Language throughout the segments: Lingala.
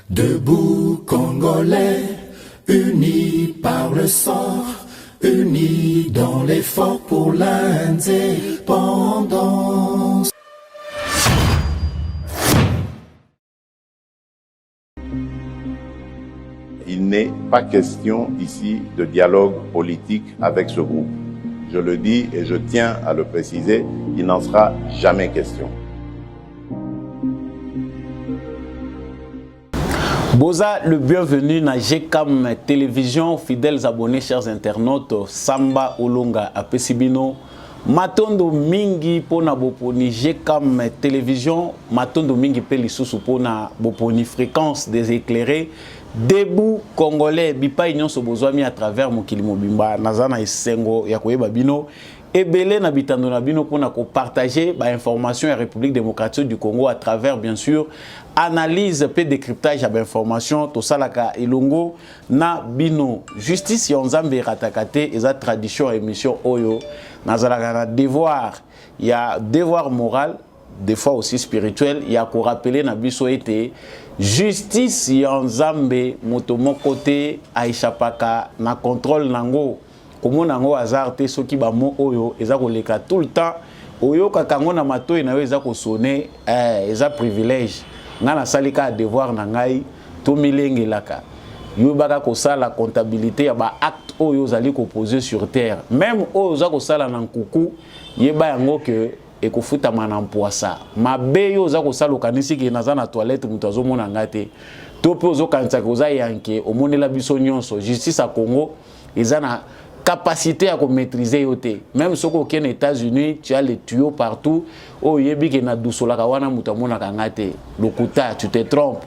Debout Congolais, unis par le sang, unis dans l'effort pour l'indépendance. Il n'est pas question ici de dialogue politique avec ce groupe. Je le dis et je tiens à le préciser, il n'en sera jamais question. Boza, le bienvenu na GCAM Télévision, fidèles abonnés, chers internautes, Samba Olonga Apesibino, Matondo Mingi pona boponi GCAM Télévision, Matondo Mingi pelisusu pona boponi fréquence des éclairés, debout Congolais, bipa union sobozwami à travers Mokili Mobimba, Nazana Esengo, Yakoyeba Bino, Ebele na bitando na bino pona ko partager ba information à République démocratique du Congo à travers bien sûr analyse pe décryptage à information to salaka elongo na bino justice yonzambe ratakate eza tradition émission oyo nazalaka na devoir il y a devoir moral des fois aussi spirituel il y a ko rappeler na biso été justice yonzambe motomo côté aishapaka na contrôle nango comme on a hasard te soki ba mo oyo eza ko leka tout le temps oyo kakango na mato na eza ko sonner eza privilège ngana salika devoir na ngai to milengelaka yo baka ko sala comptabilité ya ba acte oyo zali ko poser sur terre même oyo za ko sala na nkuku yeba yango ke e ko futa mana mpoasa mabe yo za ko sala kanisi ke naza na toilette mutazo mona ngate to pe ozo kanisa ko za yanke omonela biso nyonso justice a Congo ezana capacité à maîtriser yote même si aux États-Unis tu as les tuyaux partout oh yebi ke na dusola kawana mutamona kangate lokuta tu te trompes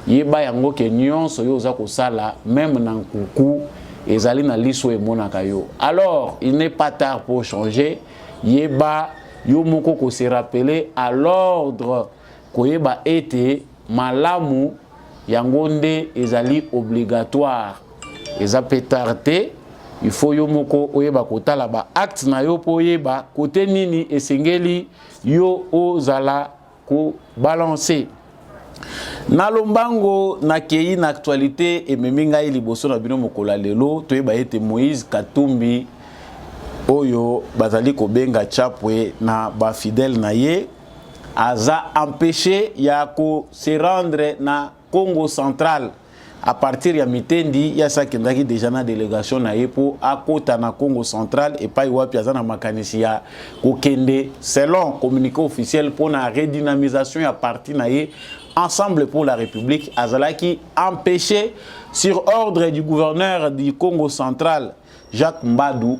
yeba yango ke nyonso yo za ko sala même na nkuku ezali na liso emonaka yo alors il n'est pas tard pour changer yeba yo moko ko se rappeler à l'ordre ko yeba ete malamu yangonde ezali obligatoire eza pétarté. Il faut yo moko oyeba kotala ba acte na yo po yeba côté nini esengeli yo ozala ko balancer na lombango na kei na actualité et meminga liboso na bino mokola lelo to yeba ete Moïse Katumbi oyo bazali ko benga chapwe na ba fidèle na ye aza empêché ya ko se rendre na Congo central. À partir de Mitendi, il y a ça qui est déjà dans délégation na yepo à côté na Congo central et pas iwa piaza na makanisia kokende selon communiqué officiel pour la redynamisation à partir na ye ensemble pour la République azalaki empêché sur ordre du gouverneur du Congo central Jacques Mbadou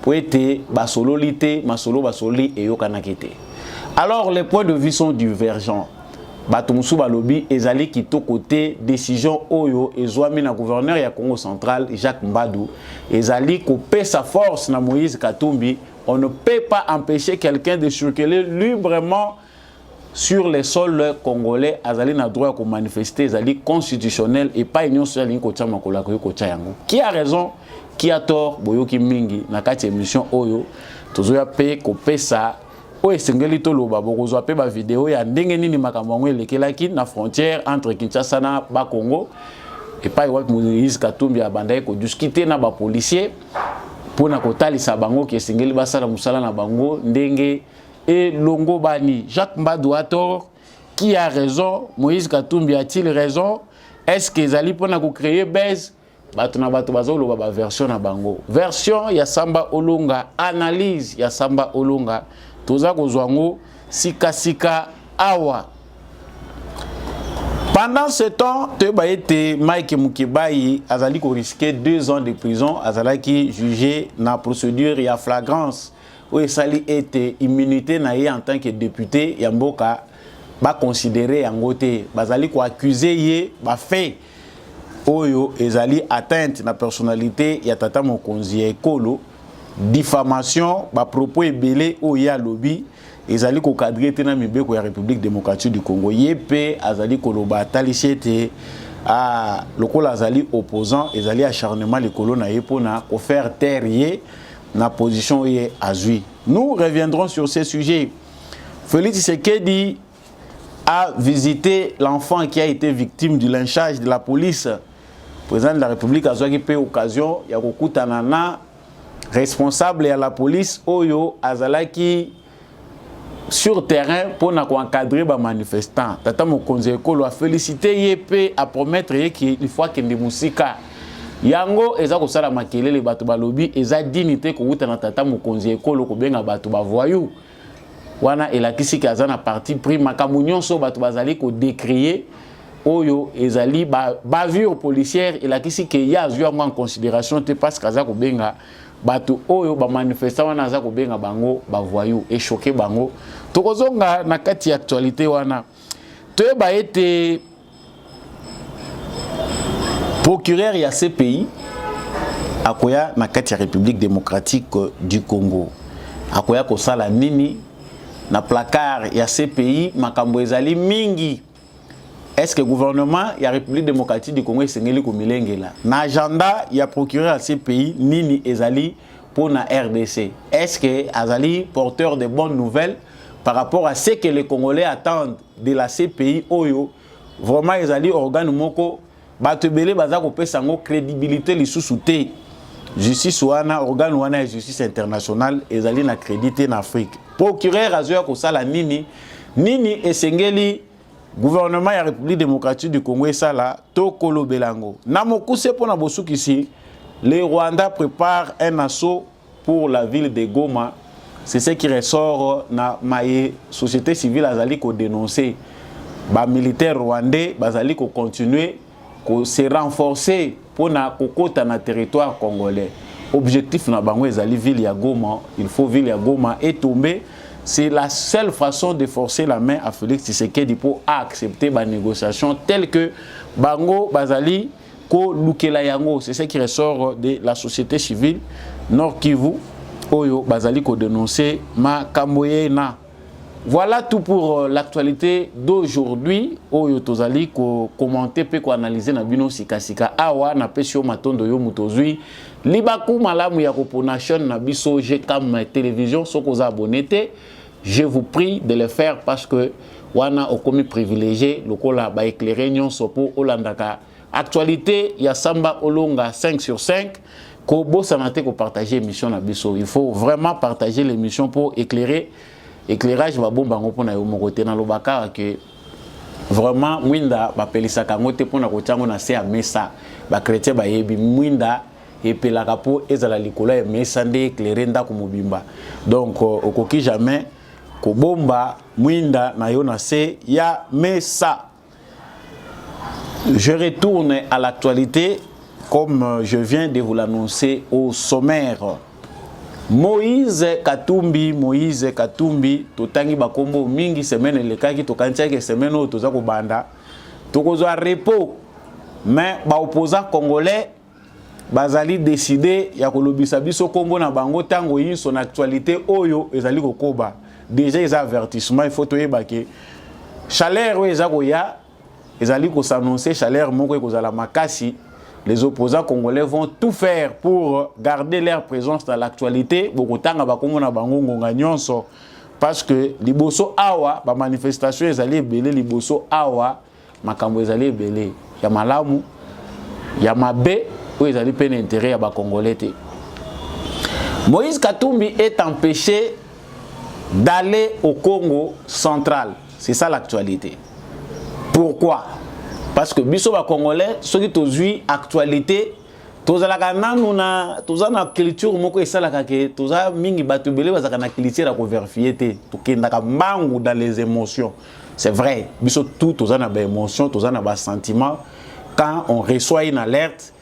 pour être basololité masolo basoli et yokanakete. Alors les points de vue sont divergents. Batumusu balobi ezali kito côté décision oyo ezwami na gouverneur ya Congo central Jacques Mbadou ezali couper sa force na Moïse Katumbi. On ne peut pas empêcher quelqu'un de circuler librement sur les sols congolais. Azali na droit de manifester, ezali constitutionnel et pas union sur ligne kocha makola ko kocha yango. Qui a raison, qui a tort, boyoki mingi na kati émission oyo tozoya pe couper ça. Oui, sengeli toloba bokozwa pe ba vidéo ya ndenge nini makambo ngo elekelaki na frontière entre Kinshasa na ba Congo et pas iwa Moïse Katumbi abandai ko discuter na ba policier pona kotalisa bango ke sengeli basala musala na bango ndenge et longo bani Jacques Mbadou a tort, qui a raison, Moïse Katumbi a-t-il raison? Est-ce que ezali pona ko créer base bato na bato bazoloba ba version na bango version ya Samba Olonga analyse ya Samba Olonga toza kozwango sika sika awa. Pendant ce temps, teba été Mike Mukibai azali ko risquer 2 ans de prison azalaki jugé na procédure ya flagrance où esali été immunité na ye en tant que député ya mboka ba considérer yango te bazali ko accuser ye ba fait oyo ezali atteinte na personnalité ya tata mokonzi ya ekolo diffamation ba propos ebele oya lobby ezali ko cadrer tena mibeko ya République démocratique du Congo yep azali koloba talisete a lokola azali opposant ezali acharnement lekolo na yepo na ko faire taire ye na position ye azui. Nous reviendrons sur ces sujets. Félix Tshisekedi a visité l'enfant qui a été victime du lynchage de la police. Le président de la République a eu l'occasion de na responsable de la police Oyo Azalaki sur terrain pour encadrer les manifestants. Tata Mokonzi Ekolo a félicité Yepé à promettre qu'il faut que les musika yango eza ko sala makelele bato balobi eza dignité ko wuta na Tata Mokonzi Ekolo ko benga bato ba voyou wana elakisi kaza na parti pris makambo nyonso bato bazali ko décrier Oyo ezali bavure policière elakisi ke ya azwa en considération te parce kaza ko benga bato Oyo ba manifestant wana za ko benga bango ba voyou et choqué bango tokozonga na kati ya actualité wana toyeba ete procureur ya CPI akoya na kati ya République démocratique du Congo akoya ko sala nini na placard ya CPI makambo ezali mingi. Est-ce que le gouvernement ya République démocratique du Congo esengeli ko milengela na agenda ya procureur ya CPI nini ezali pour na RDC? Est-ce que azali porteur de bonnes nouvelles par rapport à ce que les Congolais attendent de la CPI Oyo? Vraiment ezali organe moko bato belé baza ko pesa ngo crédibilité lisusu te. Justice wana organe wana ya justice internationale ezali na crédité na Afrique. Procureur azoya ko sala nini esengeli gouvernement ya République démocratique du Congo esala to kolobelango. Na mokuse pona bosukisi, le Rwanda prépare un assaut pour la ville de Goma. C'est ce qui ressort na maye société civile azali ko dénoncer. Ba militaire rwandais bazali ko continuer ko se renforcer pour na kokota na territoire congolais. Objectif na bango ezali ville ya Goma, il faut ville ya Goma et tomber. C'est la seule façon de forcer la main à Félix Tshisekedi pour accepter la négociation telle que bango bazali ko lukela yango. C'est ce qui ressort de la société civile Nord Kivu Oyo bazali ko dénoncer ma kamoyena. Voilà tout pour l'actualité d'aujourd'hui. Oyo tozali ko commenter pe ko analyser na bino sikasika awa na pesio matondo yo mutozui libaku malamu ya Nation na biso GCAM télévision soko za abonné. Je vous prie de le faire parce que wana okomi privilégié lokola ba éclairer nyonso po olandaka actualité ya Samba Olonga 5 sur 5 ko bosanate ko partager émission na biso. Il faut vraiment partager l'émission pour éclairer éclairage ba bomba ngo pona yo mokote na lobaka que vraiment mwinda ba pelisaka ngote pona ko tyango na se a mesa ba chrétien ba yebi mwinda epelaka po ezala likola ya mesa nde éclairer nda ko mobimba. Donc okoki jamais ko bomba mwinda na yo na se ya mesa. Je retourne à l'actualité comme je viens de vous l'annoncer au sommaire. Moïse Katumbi totangi bakombo mingi semaine lekaki tokantiaki semaine o toza ko banda tokozwa repos mais ba opposant congolais bazali décider ya kolobisa biso kombo na bango tango yi son actualité oyo ezali kokoba déjà les avertissements il faut toyeba ke chaleur o ezako ya ezali ko s'annoncer chaleur moko ekozala makasi. Les opposants congolais vont tout faire pour garder leur présence dans l'actualité. Parce que liboso awa, ba manifestation ezali belé liboso awa, makambo ezali belé. Ya malamu, ya mabe, ou ezali peine intérêt ya ba congolais te. Moïse Katumbi est empêché d'aller au Congo central. C'est ça l'actualité. Pourquoi? Parce que biso ba congolais ceux qui tozui actualité tozalaka nanu na tozana culture moko esalaka ke toza mingi bato belé bazaka na culture ya ko vérifier te tokendaka mbangu dans les émotions. C'est vrai biso tout tozana ba émotion tozana ba sentiment. Quand on reçoit une alerte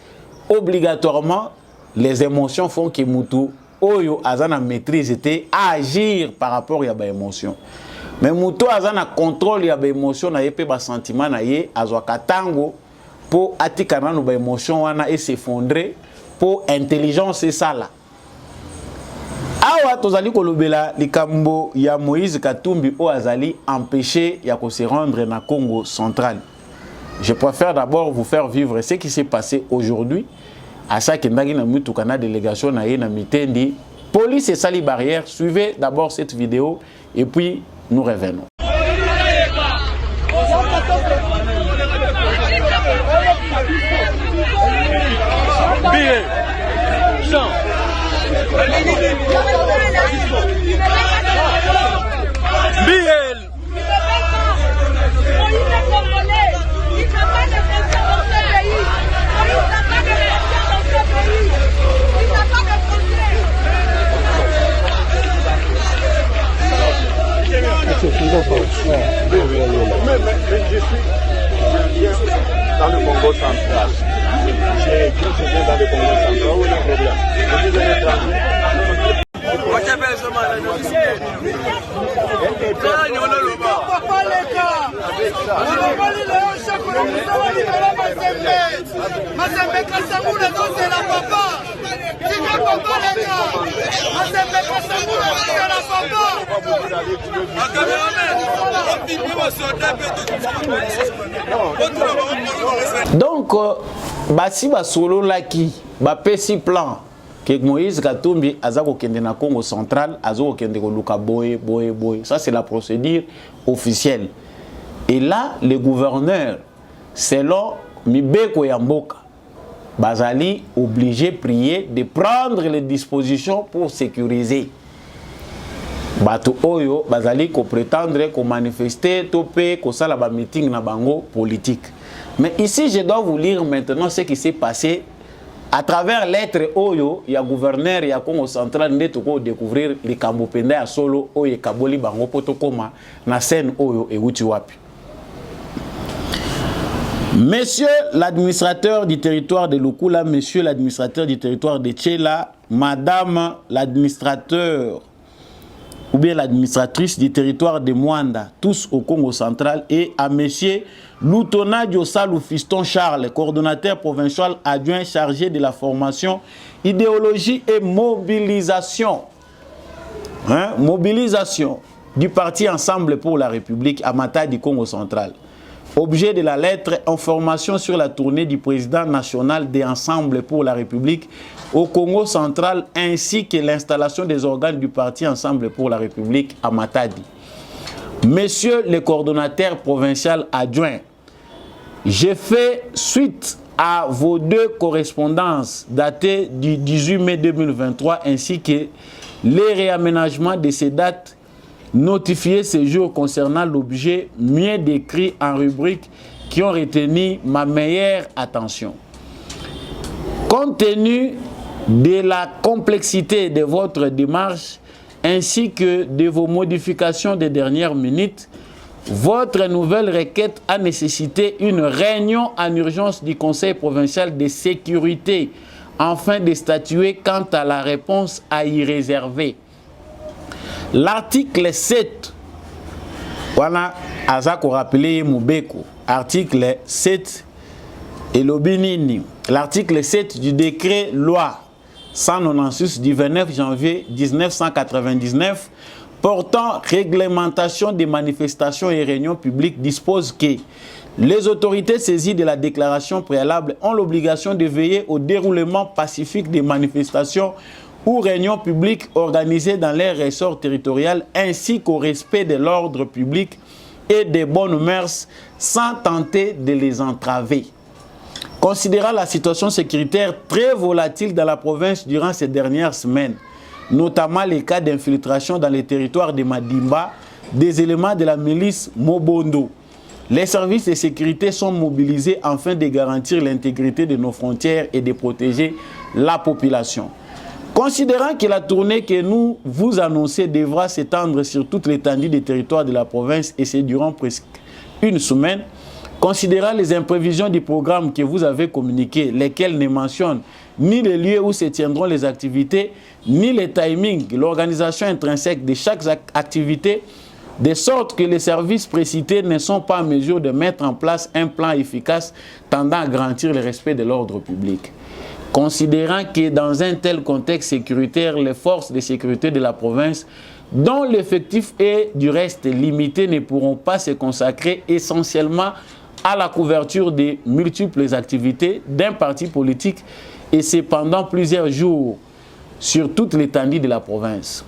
obligatoirement les émotions font que mutu oyo azana maîtrise était agir par rapport ya ba émotion. Mais muto azana contrôle ya ba émotion na yé pe ba sentiment na yé azwa katango pour atikana no ba émotion wana et s'effondrer pour intelligence et ça là. Awa tozali kolobela likambo ya Moïse Katumbi o azali empêché ya ko se rendre na Congo central. Je préfère d'abord vous faire vivre ce qui s'est passé aujourd'hui à ça que ndaki na mutu kana délégation na yé na mitendi police et sali barrière. Suivez d'abord cette vidéo et puis nous revenons. Congo central. J'ai écrit dans le Congo central. Où est le problème? Je suis un étranger. Donc, basi basolo laki, bapesi plan que Moïse Katumbi azako kende na Congo central, azako kende ko luka boye. Ça c'est la procédure officielle. Et là, le gouverneur, selon Mibeko Yamboka, Bazali obligé prier de prendre les dispositions pour sécuriser. Bato Oyo, Bazali ko prétendre ko manifester, topé, ko sala ba meeting na bango politique. Mais ici, je dois vous lire maintenant ce qui s'est passé à travers lettre Oyo, il y a gouverneur, il y a Congo central, nous devons découvrir les Kambopenda à solo, Oyo Kaboli Bango Potokoma, na scène Oyo et Utiwapi. Monsieur l'administrateur du territoire de Lukula, monsieur l'administrateur du territoire de Tchela, madame l'administrateur ou bien l'administratrice du territoire de Mwanda, tous au Congo central, et à monsieur Loutona Diosalou Fiston Charles, coordonnateur provincial adjoint chargé de la formation, idéologie et mobilisation. Mobilisation du parti Ensemble pour la République à Matadi du Congo central. Objet de la lettre, information sur la tournée du président national des Ensemble pour la République au Congo central ainsi que l'installation des organes du parti Ensemble pour la République à Matadi. Monsieur le coordonnateur provincial adjoint, j'ai fait suite à vos deux correspondances datées du 18 mai 2023 ainsi que les réaménagements de ces dates notifiées ces jours concernant l'objet mieux décrit en rubrique qui ont retenu ma meilleure attention. Compte tenu de la complexité de votre démarche ainsi que de vos modifications des dernières minutes, votre nouvelle requête a nécessité une réunion en urgence du Conseil provincial de sécurité afin de statuer quant à la réponse à y réserver. L'article 7, voilà, Azako rappelé Moubeko, article 7 et l'Obinini, l'article 7 du décret loi 196 du 29 janvier 1999 portant réglementation des manifestations et réunions publiques dispose que les autorités saisies de la déclaration préalable ont l'obligation de veiller au déroulement pacifique des manifestations ou réunions publiques organisées dans leur ressort territorial ainsi qu'au respect de l'ordre public et des bonnes mœurs sans tenter de les entraver. Considérant la situation sécuritaire très volatile dans la province durant ces dernières semaines, notamment les cas d'infiltration dans les territoires de Madimba, des éléments de la milice Mobondo, les services de sécurité sont mobilisés afin de garantir l'intégrité de nos frontières et de protéger la population. Considérant que la tournée que nous vous annonçons devra s'étendre sur toute l'étendue des territoires de la province et c'est durant presque une semaine, considérant les imprévisions du programme que vous avez communiqué, lesquels ne mentionnent ni les lieux où se tiendront les activités, ni les timings, l'organisation intrinsèque de chaque activité, de sorte que les services précités ne sont pas en mesure de mettre en place un plan efficace tendant à garantir le respect de l'ordre public. Considérant que dans un tel contexte sécuritaire, les forces de sécurité de la province, dont l'effectif est du reste limité, ne pourront pas se consacrer essentiellement à la couverture des multiples activités d'un parti politique et c'est pendant plusieurs jours sur toute l'étendue de la province.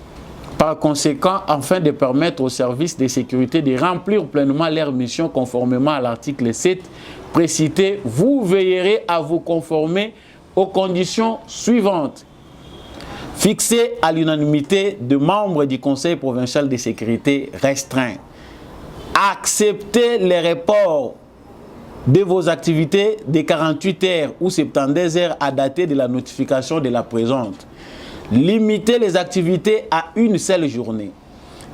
Par conséquent, afin de permettre aux services de sécurité de remplir pleinement leur mission conformément à l'article 7 précité, vous veillerez à vous conformer aux conditions suivantes, fixées à l'unanimité de membres du Conseil provincial de sécurité restreint. Acceptez les reports de vos activités de 48 heures ou 72 heures à dater de la notification de la présente. Limitez les activités à une seule journée.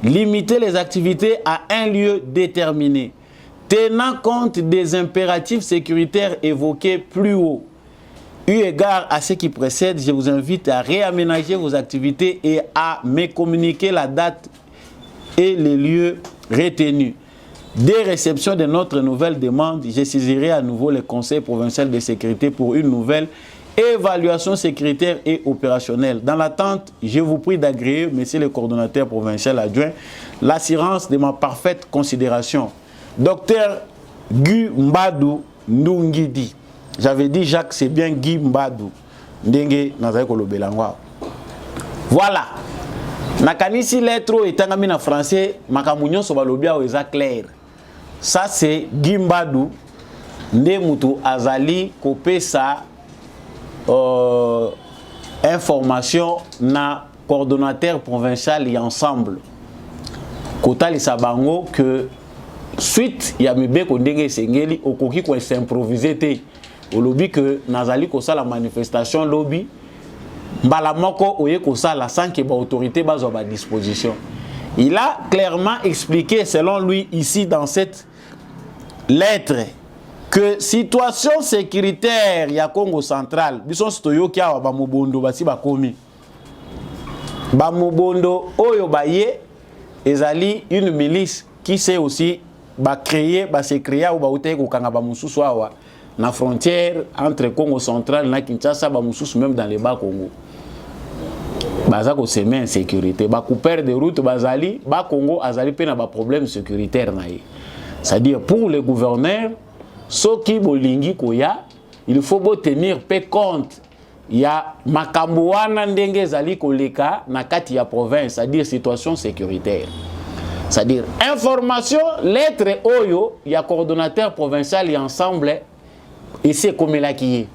Limitez les activités à un lieu déterminé. tenant compte des impératifs sécuritaires évoqués plus haut. Eu égard à ce qui précède, je vous invite à réaménager vos activités et à me communiquer la date et les lieux retenus. Dès réception de notre nouvelle demande, je saisirai à nouveau le Conseil provincial de sécurité pour une nouvelle évaluation sécuritaire et opérationnelle. Dans l'attente, je vous prie d'agréer, monsieur le coordonnateur provincial adjoint, l'assurance de ma parfaite considération. Docteur Guy Mbadou Ndungidi. J'avais dit Jacques, c'est bien Guy Mbadou. Ndenge nazali kolobelangwa. Voilà. Nakanisi lettre etangami na français, makamunyo so balobia eza clair. Ça c'est Guy Mbadou. Nde mutu azali kopesa information na coordonnateur provincial et ensemble. Kotali sabango que suite ya mibeko ndenge sengeli okoki ko s'improviser te. Au lobby que nazali kosa la manifestation lobby mbala moko oye kosa la sans que ba autorité bazo ba disposition. Il a clairement expliqué selon lui ici dans cette lettre que situation sécuritaire ya Congo central bison stoyo kia ba mobondo basi ba komi ba mobondo oyo baye ezali une milice qui sait aussi ba créer ba se créer ou ba ote ko kanga ba mususu awa na frontière entre Congo central na Kinshasa ba mususu même dans les bas Congo baza ko semer insécurité ba couper de route bazali ba Congo azali pe na ba problème sécuritaire na ye. C'est-à-dire pour le gouverneur soki bolingi koya il faut bo tenir pe compte ya makambo wana ndenge zali koleka na kati ya province, c'est-à-dire situation sécuritaire. C'est-à-dire information lettre oyo ya coordonnateur provincial et ensemble et c'est comme là qui est.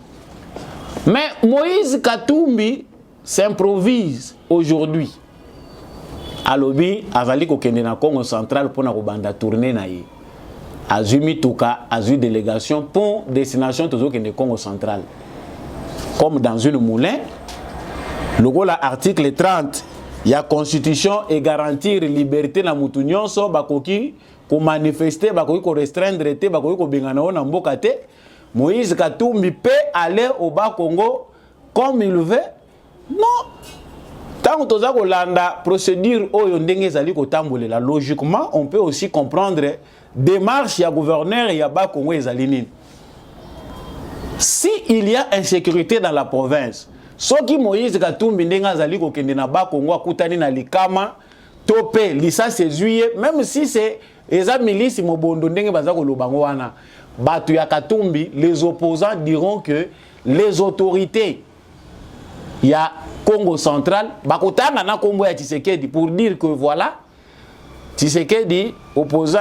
Mais Moïse Katumbi s'improvise aujourd'hui. Alobi azali ko kende na Congo central pour na kobanda tourner na ye. Azumi Touka, Azu délégation pour destination toujours kende Congo central. Comme dans une moulin, le article 30, il y a constitution et garantir liberté na mutu nyonso bakoki ko manifester bakoki ko restreindre te bakoki ko bengana na mboka te. Moïse Katumbi peut aller au bas Congo comme il veut. Non. Tant que toza ko landa procédure oyo ndenge zali ko tambolela logiquement, on peut aussi comprendre démarche ya gouverneur et ya bas Congo ezali nini. Si il y a insécurité dans la province, soki Moïse Katumbi ndenga zali ko kende na bas Congo akutani na likama topé lisa sézuye, même si c'est eza milice mobondo ndenge baza ko lobango wana batu ya Katumbi, les opposants diront que les autorités il y a Congo central bakotana na kombo ya Tshisekedi pour dire que voilà Tshisekedi opposant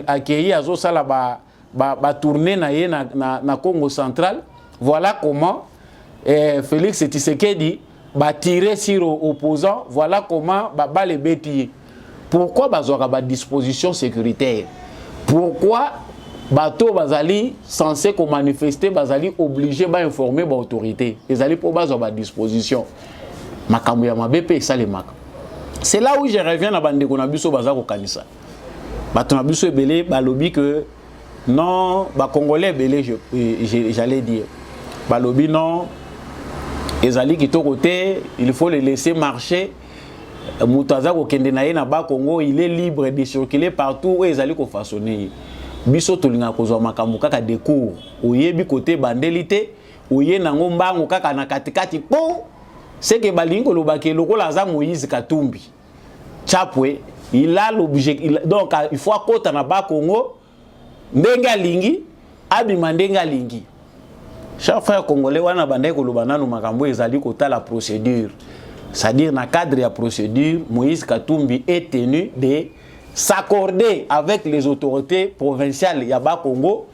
accueilli azo sala ba tourner na Congo central. Voilà comment Félix Tshisekedi ba tirer sur opposant. Voilà comment ba les bétier. Pourquoi bazoka ba disposition sécuritaire? Pourquoi bato bazali censé ko manifester bazali obligé ba informer ba autorité. Ezali pour bazo ba disposition. Makambo ya mabepe salemaka. C'est là où je reviens à bandeko na biso baza ko kanisa. Bato na biso ebele balobi que non, ba Congolais belé j'allais dire. Balobi non, ezali kitoko te, il faut les laisser marcher. Mutaza ko kende na ye na ba Congo, il est libre de circuler partout où ezali ko façonner. Biso tolinga kozwa makambo kaka de cours. Oyebi côté bandelité, oye nango mbango kaka na katikati po. C'est que balingi ko lobake lokola za Moïse Katumbi. Chapwe, il a l'objectif donc il faut akota na ba Congo. Ndenga lingi, abima ndenga lingi. Chaque frère congolais wana bandai kolobana no makambo ezali kota la procédure. C'est-à-dire na cadre ya procédure, Moïse Katumbi est tenu de s'accorder avec les autorités provinciales ya ba Congo.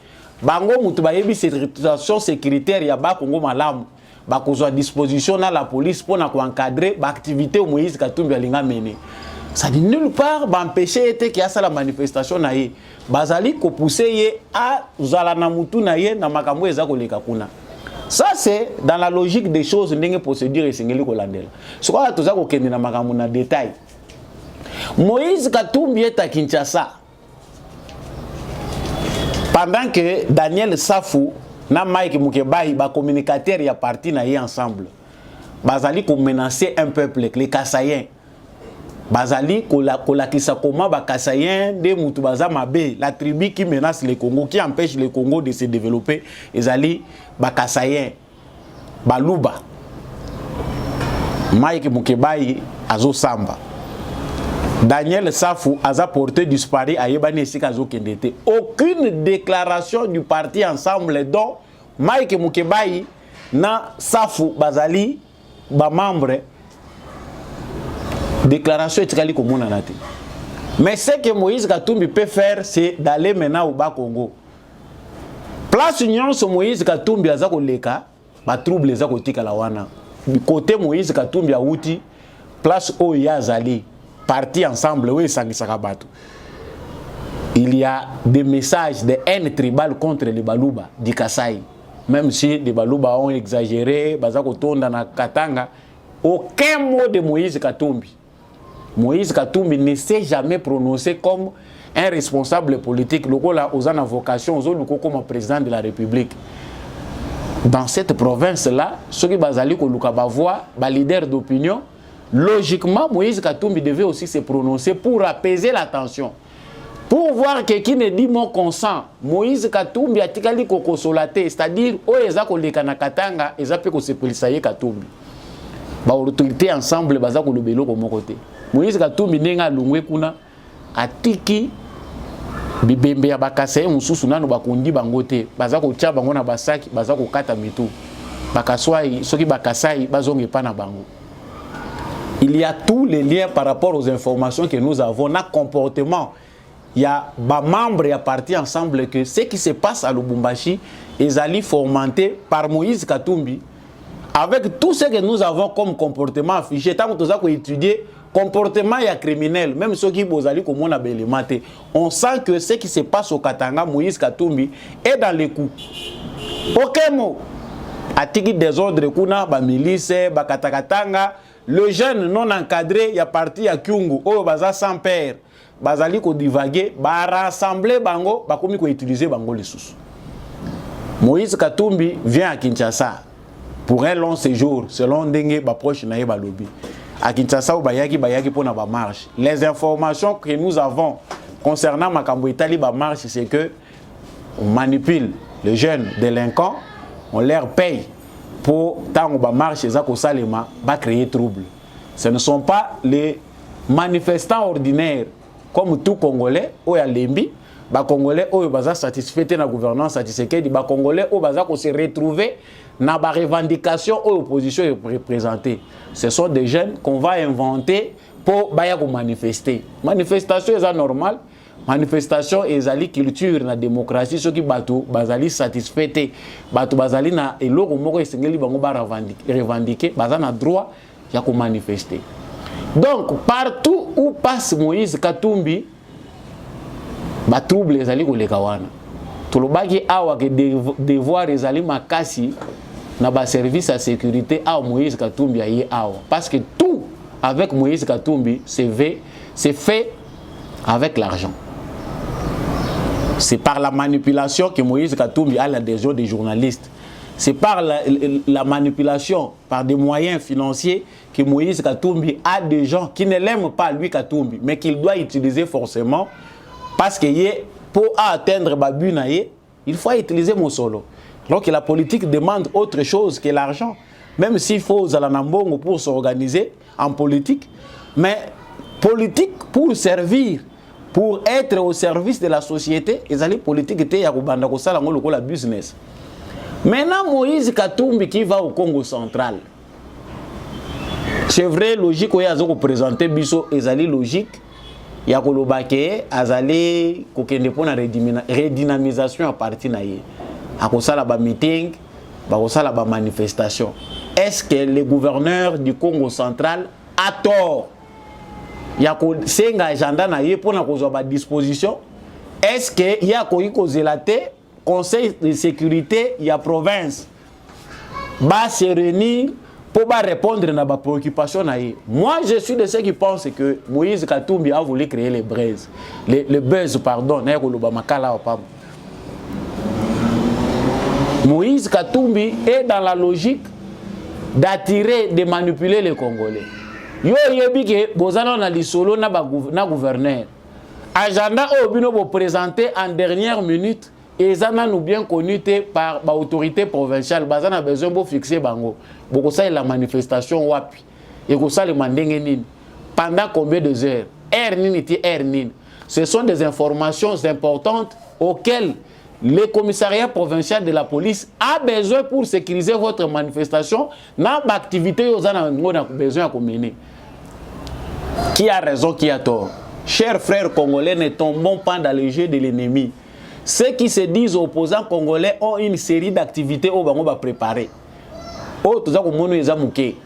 Bango mutu bayebi situation sécuritaire ya ba Congo malamu. Bakozwa disposition na la police pour na ko encadrer ba activité Moïse Katumbi alinga mener. Ça dit nulle part empêcher était qu'il y a ça la manifestation na ye. Bazali ko pousser ye a zala na mutu na ye na makambo eza ko leka kuna. Ça c'est dans la logique des choses ndenge procédure esengeli ko landela. Ce quoi toza ko kende na makambo na détail. Moïse Katumbi est à Kinshasa. pendant que Daniel Safou na Mike Mukebai ba communicateur ya parti na ye ensemble bazali ko menacer un peuple les Kassaïens bazali kola kisa koma ba Kassaïens de mutu baza mabe la tribu qui menace le Congo qui empêche le Congo de se développer ezali ba Kassaïens baluba Mike Mukebai azo samba Daniel Safou a porté disparu à Yébani Sikazo Kendete. Aucune déclaration du parti ensemble dont Mike Mukebai na Safou Bazali ba membre déclaration etikali ko mona naté. Mais ce que Moïse Katumbi peut faire c'est d'aller maintenant au Bas Congo. Place union sur Moïse Katumbi azako leka ba trouble ezako tika la wana. Côté Moïse Katumbi a outi place o yazali parti ensemble, oui, il y a des messages de haine tribale contre les Baluba du Kasaï. Même si les Baluba ont exagéré, Bazako Tonda na Katanga, aucun mot de Moïse Katumbi. Moïse Katumbi ne s'est jamais prononcé comme un responsable politique. Le gars là, aux en vocation, aux comme président de la République. Dans cette province-là, ceux qui bazali ko lukabavoa, leader d'opinion, logiquement, Moïse Katumbi devait aussi se prononcer pour apaiser la tension. Pour voir que qui ne dit mon consent, Moïse Katumbi a tikali koko solate, c'est-à-dire, o eza ko lekana katanga, eza pe ko se polisaye Katumbi. Ba autorité ensemble baza ko lobelo ko mon côté. Moïse Katumbi nenga lungwe kuna atiki bibembe ya bakaseye mususu nanu bakundi bangote, baza ko tia bango na basaki, baza ko kata mitu. Bakaswai soki bakasai bazonge pa na bango. Il y a tous les liens par rapport aux informations que nous avons, notre comportement. Il y a des membres et partis ensemble que ce qui se passe à Lubumbashi est allé fomenté par Moïse Katumbi avec tout ce que nous avons comme comportement affiché. Tant que nous avons étudié comportement criminel, même ceux qui ont allé comme on a bélématé, on sent que ce qui se passe au Katanga, Moïse Katumbi est dans les coups. Aucun mot. Atiki désordre, kuna, ba milice, ba katakatanga. Le jeune non encadré, il y a parti à Kyungu, oh baza sans père, bazali ko divaguer, ba rassembler bango, ba komi ko utiliser bango les sous. Moïse Katumbi vient à Kinshasa pour un long séjour, selon Ndenge ba proche na ba lobby. À Kinshasa ou bayaki pour na ba marche. Les informations que nous avons concernant Makambo Italie ba marche, c'est que on manipule les jeunes délinquants, on leur paye. Pour tant que marche Salema va créer trouble. Ce ne sont pas les manifestants ordinaires comme tout Congolais ou à Lembi, ba Congolais ou baza satisfait de la gouvernance satisfait ba Congolais ou baza ko se retrouver na ba revendication ou opposition représentée. Ce sont des jeunes qu'on va inventer pour baya ko manifester. Manifestation est normal. Manifestation et zali culture na démocratie ceux qui batu bazali satisfait batu bazali na eloko moko esengeli bango ba revendiquer bazana droit ya ko manifester. Donc partout où passe Moïse Katumbi ba trouble ezali ko leka wana tolobaki awa ke devoir ezali makasi na ba service à sécurité à Moïse Katumbi aye awa parce que tout avec Moïse Katumbi c'est fait avec l'argent. C'est par la manipulation que Moïse Katumbi a l'adhésion des journalistes. C'est par la manipulation, par des moyens financiers que Moïse Katumbi a des gens qui ne l'aiment pas lui Katumbi, mais qu'il doit utiliser forcément parce que pour atteindre Babunaye, il faut utiliser mon solo. Donc la politique demande autre chose que l'argent. Même s'il faut Zalanambongo pour s'organiser en politique, mais politique pour servir. Pour être au service de la société, les alliés politiques étaient à la business. Maintenant, Moïse Katumbi qui va au Congo central. C'est vrai, logique, il y a représenté Bisso, les alliés logique. Il y a Kolobake, les alliés qui ont une redynamisation à partir de là. Il y a un meeting, il y a une manifestation. Est-ce que le gouverneur du Congo central a tort? Il y a un agenda pour la disposition. Est-ce qu'il y a un conseil de sécurité, il y a province, va se réunir pour répondre à ma préoccupation? Moi, je suis de ceux qui pensent que Moïse Katumbi a voulu créer les braises, les buzz, pardon. Katumbi est dans la logique d'attirer, de manipuler les Congolais. Yo yebi ke bozana na lisolo na gouverneur. Agenda obino bo présenté en dernière minute et ça nous bien connu par l'autorité provinciale. Bazana besoin de fixer bango. Boko ça la manifestation wapi. Et ko ça le mandenge nini. Pendant combien de heures? Heure nini ti heure nini. Ce sont des informations importantes auxquelles le commissariat provincial de la police a besoin pour sécuriser votre manifestation. Dans l'activité, vous avez besoin de mener. Qui a raison, qui a tort? Chers frères congolais, ne tombons pas dans le jeu de l'ennemi. Ceux qui se disent opposants congolais ont une série d'activités au bango va préparer. Oh, tout ça comme nous les amouké.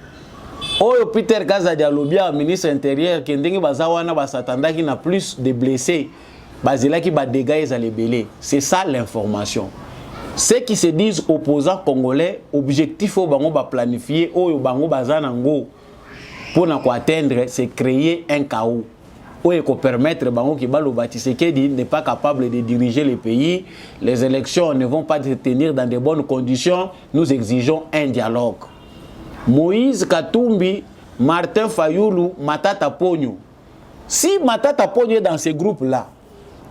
Oh, Peter Kazadialobia, ministre intérieur, qui ndenge bazawana basatanda qui n'a plus de blessés. Bazela qui va dégâts les belés. C'est ça l'information. Ceux qui se disent opposants congolais, objectif au bango va planifier au bango bazanango pour atteindre, c'est créer un chaos. Ou permettre bango qui balo Tshisekedi n'est pas capable de diriger le pays. Les élections ne vont pas se tenir dans de bonnes conditions. Nous exigeons un dialogue. Moïse Katumbi, Martin Fayoulou, Matata Pogno. Si Matata Pogno est dans ce groupe-là,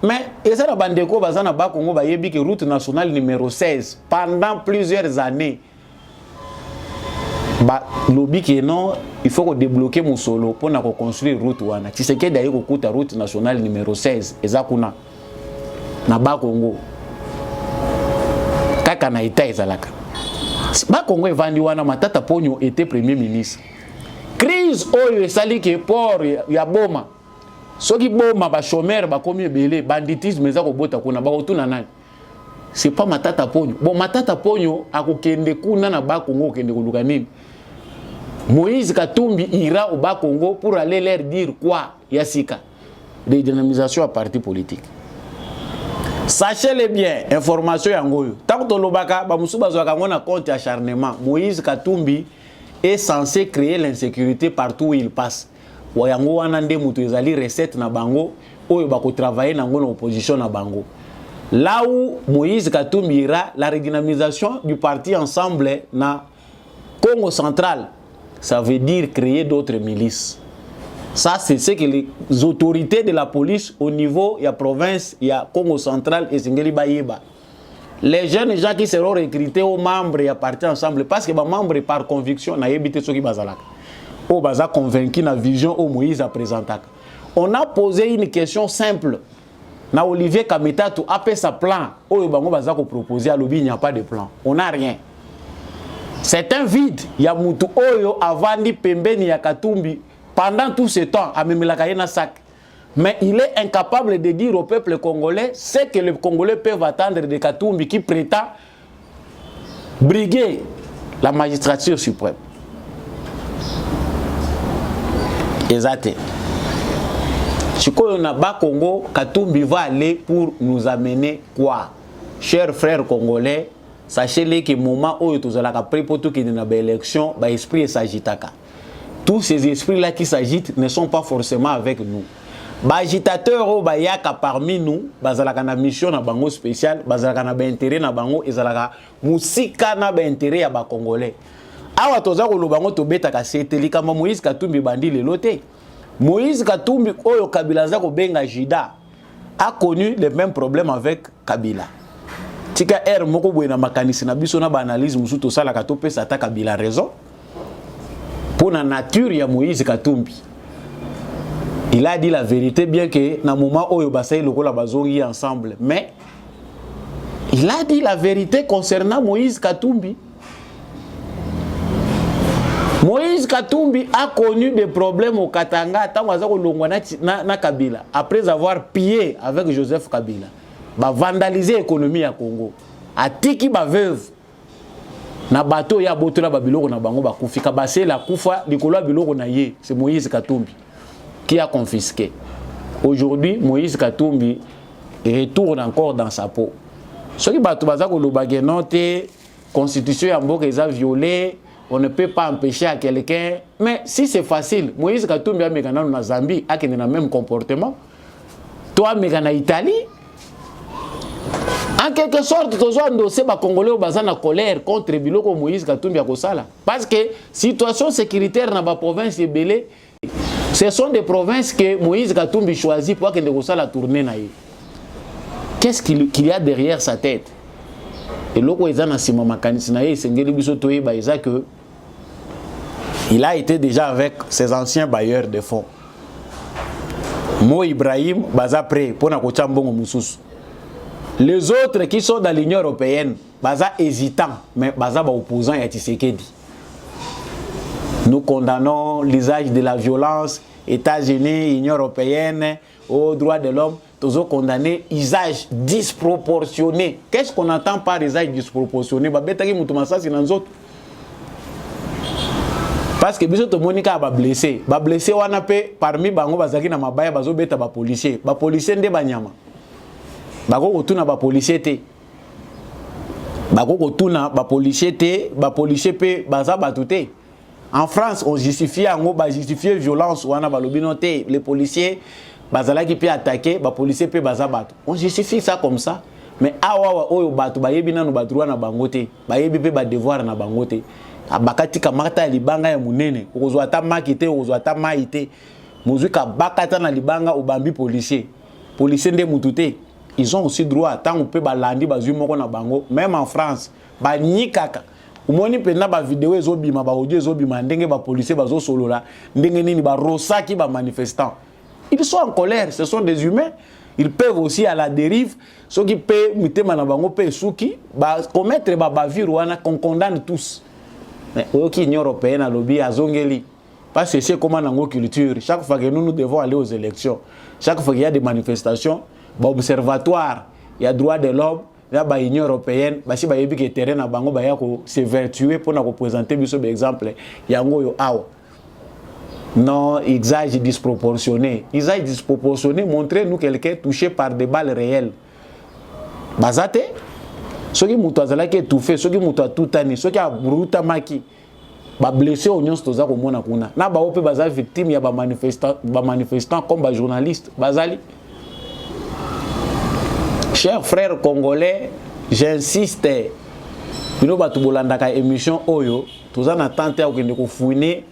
mais et ça, la bandeko bazana ba Congo ba yebi que route nationale numéro 16 pendant plusieurs années. Ba lobby que non, il faut débloquer mon solo pour na construire route wana. Tshisekedi d'ailleurs okuta route nationale numéro 16 ezakuna na ba Congo. Kaka na ita ezalaka. Ba Congo evandi wana Matata Pogno était premier ministre. Crise oyo esali ke port ya boma. Soki boma ba chômeur ba komi belé banditisme eza ko bota kuna ba otuna nani. C'est pas Matata Pogno. Bon Matata Pogno akokende kuna na ba Congo kende koluka nini. Moïse Katumbi ira au Bas Congo pour aller leur dire quoi? Yassika. Dédynamisation à parti politique. Sachez-le bien, information yangoyo. Tant que l'obaka, bamusuba zwakango compte acharnement. Moïse Katumbi est censé créer l'insécurité partout où il passe. Wayango wanande mutu ezali recette na bango, oyo bako travailler na ngona opposition na bango. Là où Moïse Katumbi ira, la redynamisation du parti ensemble na Congo central, ça veut dire créer d'autres milices. Ça, c'est ce que les autorités de la police au niveau de la province, il y a Congo central et Singeli Bayeba. Les jeunes gens qui seront recrutés aux membres et à partir ensemble, parce que les membres par conviction, n'ont évité ce qui bazalak. Au baza convaincu na vision au Moïse a présenté. On a posé une question simple. Na Olivier Kameta tout a fait sa plan. Au bango baza ko proposer à l'obi il n'y a pas de plan. On n'a rien. C'est un vide. Il y a mutu oyo avandi pembeni ya Katumbi pendant tout ce temps à Memilakaye na sac. Mais il est incapable de dire au peuple congolais ce que les Congolais peuvent attendre de Katumbi qui prétend briguer la magistrature suprême. Exact. Chiko na ba Congo, Katumbi va aller pour nous amener quoi? Chers frères congolais, sachez-le que moment où tu as pris pour tout qui est dans l'élection, bah esprit s'agitaka. Tous ces esprits-là qui s'agitent ne sont pas forcément avec nous. Bah agitateurs au bayaka parmi nous, bazalaka na mission na bango spécial, bazalaka na ba intérêt na bango, ezalaka musika na ba intérêt ya ba congolais. Awa toza ko lobango to betaka seteli kama Moïse Katumbi bandi le loté. Moïse Katumbi oyo Kabila za ko benga Jida a connu les mêmes problèmes avec Kabila. Tika moko boye na makanisi na biso na ba analyse musuto sala ka to pesa ta Kabila raison. Pour la nature ya Moïse Katumbi. Il a dit la vérité bien que na moment oyo basay lokola bazongi ensemble, mais il a dit la vérité concernant Moïse Katumbi. Moïse Katumbi a connu des problèmes au Katanga na Kabila après avoir pillé avec Joseph Kabila. Ba vandaliser l'économie ya Congo. A tiki ba veuve. Na bateau ya botola ba biloko na bango ba kufika basé la kufa likolo biloko na ye, c'est Moïse Katumbi qui a confisqué. Aujourd'hui, Moïse Katumbi retourne encore dans sa peau. Ce qui bato bazako lobage noté constitution ya mboka eza violée. On ne peut pas empêcher à quelqu'un. Mais si c'est facile, Moïse Katumbi a mis en Zambie, a le même comportement. Toi, mais en Italie, En quelque sorte, tous les dossiers congolais sont en colère contre Biloko Moïse Katumbi Akosala. Parce que la situation sécuritaire dans la province de Belé, ce sont des provinces que Moïse Katumbi choisit pour que la tournée. Qu'est-ce qu'il y a derrière sa tête? Et loko ezana sima makanisi na ye sengeli biso toyeba eza que il a été déjà avec ses anciens bailleurs de fonds. Mo Ibrahim baza prêt pour na kocha mbongo mususu. Les autres qui sont dans l'Union européenne baza hésitants mais baza ba opposants ya Tshisekedi. Nous condamnons l'usage de la violence, États-Unis, Union européenne, aux droits de l'homme. Toujours condamné usage disproportionné. Qu'est-ce qu'on entend par usage disproportionné? Parce que biso to monika ba blessé wana pe parmi bango bazaki na mabaya bazo beta ba policier nde banyama bako kotuna ba policier te ba policier pe baza batute. En France on justifie ango ba justifier violence wana balobino te les policiers bazala qui peut attaquer ba policier pe baza bato. On justifie ça comme ça. Mais awa oyo bato bayebi nanu badroit na bangote, bayebi pe ba devoir na bangote. Abakati kamata libanga ya munene, okozwa ta makite, okozwa ta maite. Muzika bakata na libanga obambi policier. Policier nde mutute. Ils ont aussi droit tant on peut balandi bazui moko na bango, même en France, ba nyikaka. Umoni pena ba vidéo ezobima ba audio ezobima ndenge ba policier bazo solola, ndenge nini ba rosaki ba manifestants. Ils sont en colère, ce sont des humains. Ils peuvent aussi à la dérive. Ceux qui peuvent commettre des bavures qu'on condamne tous. Mais l'Union européenne a lobby à Zongeli. Parce que c'est comme une culture. Chaque fois que nous devons aller aux élections, chaque fois qu'il y a des manifestations, l'observatoire, il y a droit de l'homme, il y a l'Union européenne, si il y a des terrains à Bango, il y a se vertuer pour nous présenter des exemples. Il y a non, usage disproportionné. Usage disproportionné, montrez-nous quelqu'un touché par des balles réelles. Bazate, ceux qui m'ont étouffé, ceux qui m'ont tout tanné, ceux qui ont brûlé maki, blessé au nyons toza ko mona kuna. Na ba ope baza victime ya ba manifestant comme ba journaliste, bazali. Chers frères congolais, j'insiste. Bino batu bolandaka émission oyo, toza na tante ya ko fouiner.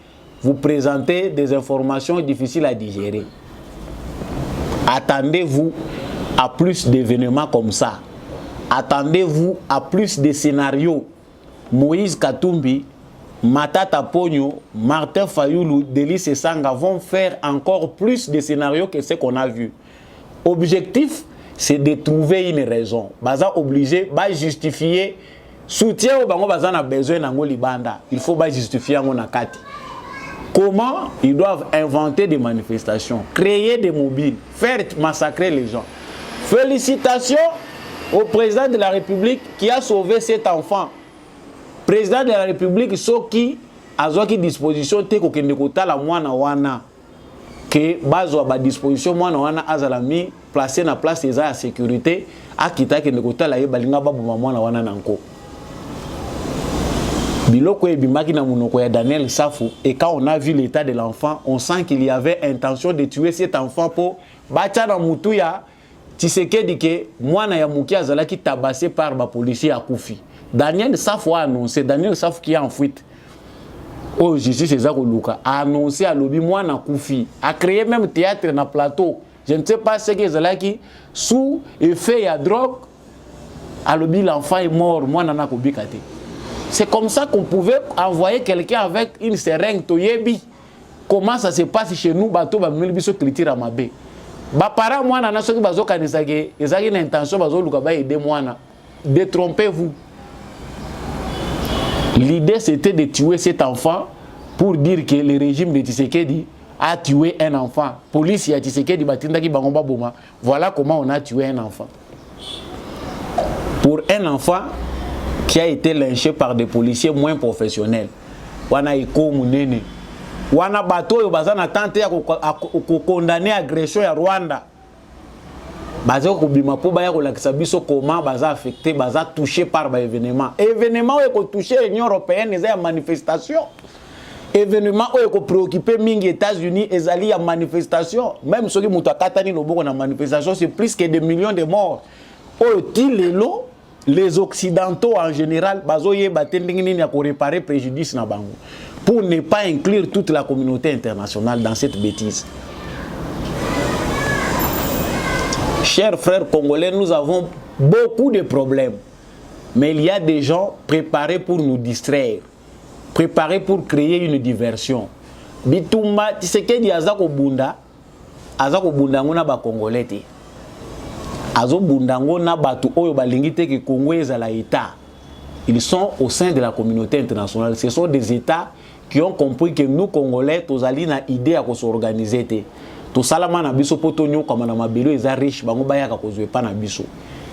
Vous présentez des informations difficiles à digérer. Attendez-vous à plus d'événements comme ça. Attendez-vous à plus de scénarios. Moïse Katumbi, Matata Pogno, Martin Fayoulou, Delis et Sanga vont faire encore plus de scénarios que ce qu'on a vu. Objectif, c'est de trouver une raison. Baza obligé, ba justifier soutien au bango baza na besoin nango libanda. Il faut ba justifier ngo na kati. Comment ils doivent inventer des manifestations, créer des mobiles, faire massacrer les gens. Félicitations au président de la République qui a sauvé cet enfant. Président de la République, Soki, a une disposition, la wana que bazo ba disposition mwana wana azalami placé na place des à sécurité akita ke ndekota la yebalinga babu mwana wana nanko. Biloko ebimaki na munoko ya Daniel Safou, et quand on a vu l'état de l'enfant, on sent qu'il y avait intention de tuer cet enfant pour bacha na mutu ya Tshisekedi ke mwana ya muki azalaki tabassé par ba policier à Koufi. Daniel Safou a annoncé, Daniel Safou qui est en fuite au justice Ezako Luka a annoncé à Lobi mwana Koufi, a créé même théâtre na plateau. Je ne sais pas ce que ezalaki sous effet ya drogue. À Lobi l'enfant est mort, mwana na kobikate. C'est comme ça qu'on pouvait envoyer quelqu'un avec une seringue toyebi. Comment ça se passe chez nous, bateau ba milibiso critique à mabe. Ba para mwana na soki bazo kanisa ke ezaki une intention bazo luka ba aider mwana. Détrompez-vous. L'idée c'était de tuer cet enfant pour dire que le régime de Tshisekedi a tué un enfant. Police ya Tshisekedi batindaki bangomba boma. Voilà comment on a tué un enfant. Pour un enfant qui a été lynché par des policiers moins professionnels. Wana iko munene. Wana bato yo bazana tante ya ko condamner agression ya Rwanda. Bazo ko bima po ba ya ko lakisa biso comment baza affecté, baza touché par ba événement. Événement où ko touché l'Union européenne ezaya manifestation. Événement où ko préoccupé mingi États-Unis ezali ya manifestation. Même ceux qui muta katani loboko na manifestation, c'est plus que des millions de morts. Oh ti lelo les Occidentaux en général, bazoye batendingini ya ko réparer préjudice na bango, pour ne pas inclure toute la communauté internationale dans cette bêtise. Chers frères congolais, nous avons beaucoup de problèmes. Mais il y a des gens préparés pour nous distraire, préparés pour créer une diversion. Bitumba, Tshisekedi azako bunda ngo na ba congolais te. Azo bunda ngo na batu oyo balingi te ke Congo ezala état. Ils sont au sein de la communauté internationale. Ce sont des états qui ont compris que nous congolais tozali na idée à s'organiser te. To salama na biso poto nyo kama na mabelo eza riche bango bayaka kozwe pa na biso.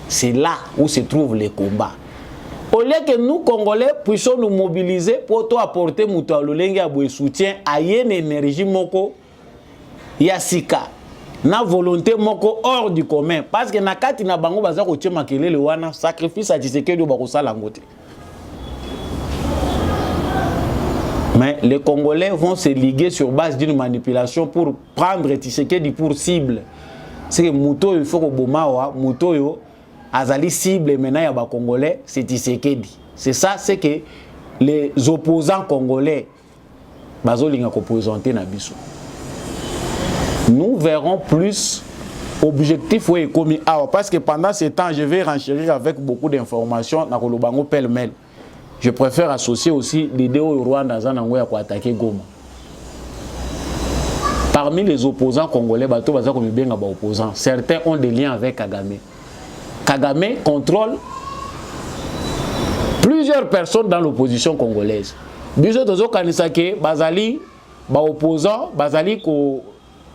C'est là où se trouvent les combats. Au lieu que nous, Congolais, puissions nous mobiliser pour apporter notre soutien à une énergie moko yasika, na volonté moko hors du commun. Parce que nakati na bango baza ko tchema kelele wana sacrifice à Tshisekedi ba ko sala ngote. Mais les Congolais vont se liguer sur base d'une manipulation pour prendre Tshisekedi pour cible. C'est que Muto il faut que Bomawa, Muto yo azali cible maintenant ya ba Congolais, c'est Tshisekedi. C'est ça, c'est que les opposants congolais bazolinga ko présenter na biso. Nous verrons plus objectif ou commis parce que pendant ce temps je vais renchérir avec beaucoup d'informations na kolobango pêle-mêle. Je préfère associer aussi l'idée au Rwanda zanangoya ko attaquer Goma. Parmi les opposants congolais, bato baza ko mibenga ba opposants, certains ont des liens avec Kagame. Kagame contrôle plusieurs personnes dans l'opposition congolaise. Biso tozo kanisa ke bazali ba opposants, bazali ko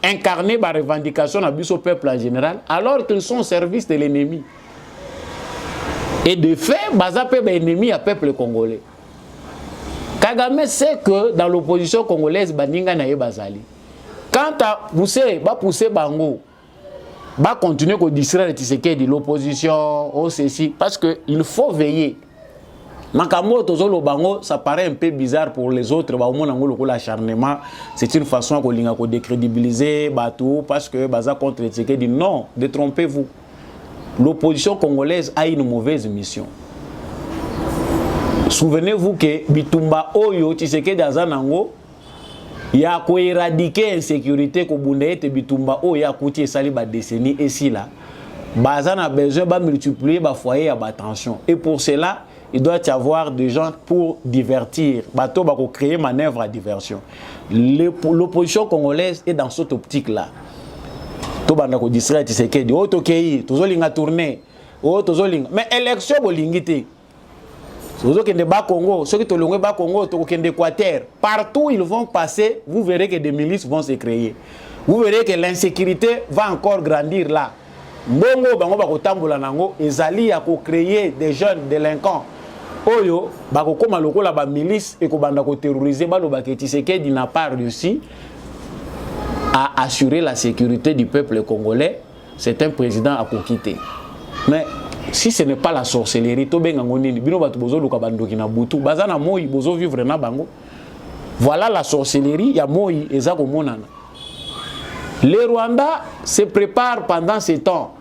incarner ba revendication na biso peuple en général, alors qu'ils sont au service de l'ennemi. Et de fait, baza pe ba ennemi à peuple congolais. Kagame sait que dans l'opposition congolaise baninga na ye bazali. Quant à pousser bango, va continuer à distraire Tshisekedi, l'opposition, ceci, parce qu'il faut veiller. Ça paraît un peu bizarre pour les autres, l'acharnement, c'est une façon de décrédibiliser parce que Baza contre Tshisekedi. Non, détrompez-vous. L'opposition congolaise a une mauvaise mission. Souvenez-vous que Bitumba Oyo, Tshisekedi Azanango, il y a quoi éradiquer l'insécurité ko bundete Bitumba Oyo ya kuti sali ba décennie et si là. Bazan a besoin de multiplier ba foyer à tension. Et pour cela, il doit y avoir des gens pour divertir. Bato ba ko créer manœuvre à diversion. L'opposition congolaise est dans cette optique là. To banda ko distraire Tshisekedi, o to kei, tozo linga tourner, o tozo linga. Mais élection bolingité. Congo, ceux qui sont au Congo, Équateur, partout ils vont passer, vous verrez que des milices vont se créer. Vous verrez que l'insécurité va encore grandir là. Bongo, bango bako tambola nango, ezali ya ko créer des jeunes délinquants. Oyo, bako koma loko la ba milice et ko banda ko terroriser ba lo ba Tshisekedi n'a pas réussi à assurer la sécurité du peuple congolais. C'est un président à quitter. Mais si ce n'est pas la sorcellerie, to benga ngonini bino batu bozo luka bandoki na butu bazana moi bozo vivre na bango. Voilà la sorcellerie ya moi eza ko monana. Les Rwandais se préparent pendant ce temps.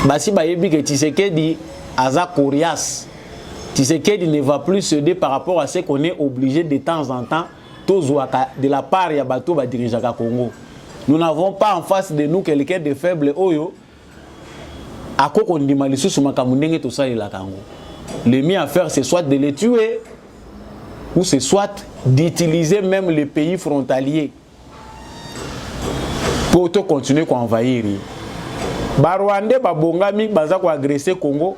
Basi bayebi que Tshisekedi aza coriace. Tshisekedi ne va plus céder par rapport à ce qu'on est obligé de temps en temps de la part ya bato ba dirigeaka Congo. Nous n'avons pas en face de nous quelqu'un de faible oyo. Le mieux à faire, c'est soit de les tuer, ou c'est soit d'utiliser même les pays frontaliers pour continuer à envahir. Barwandais, Babongami, Baza ko agresser Congo,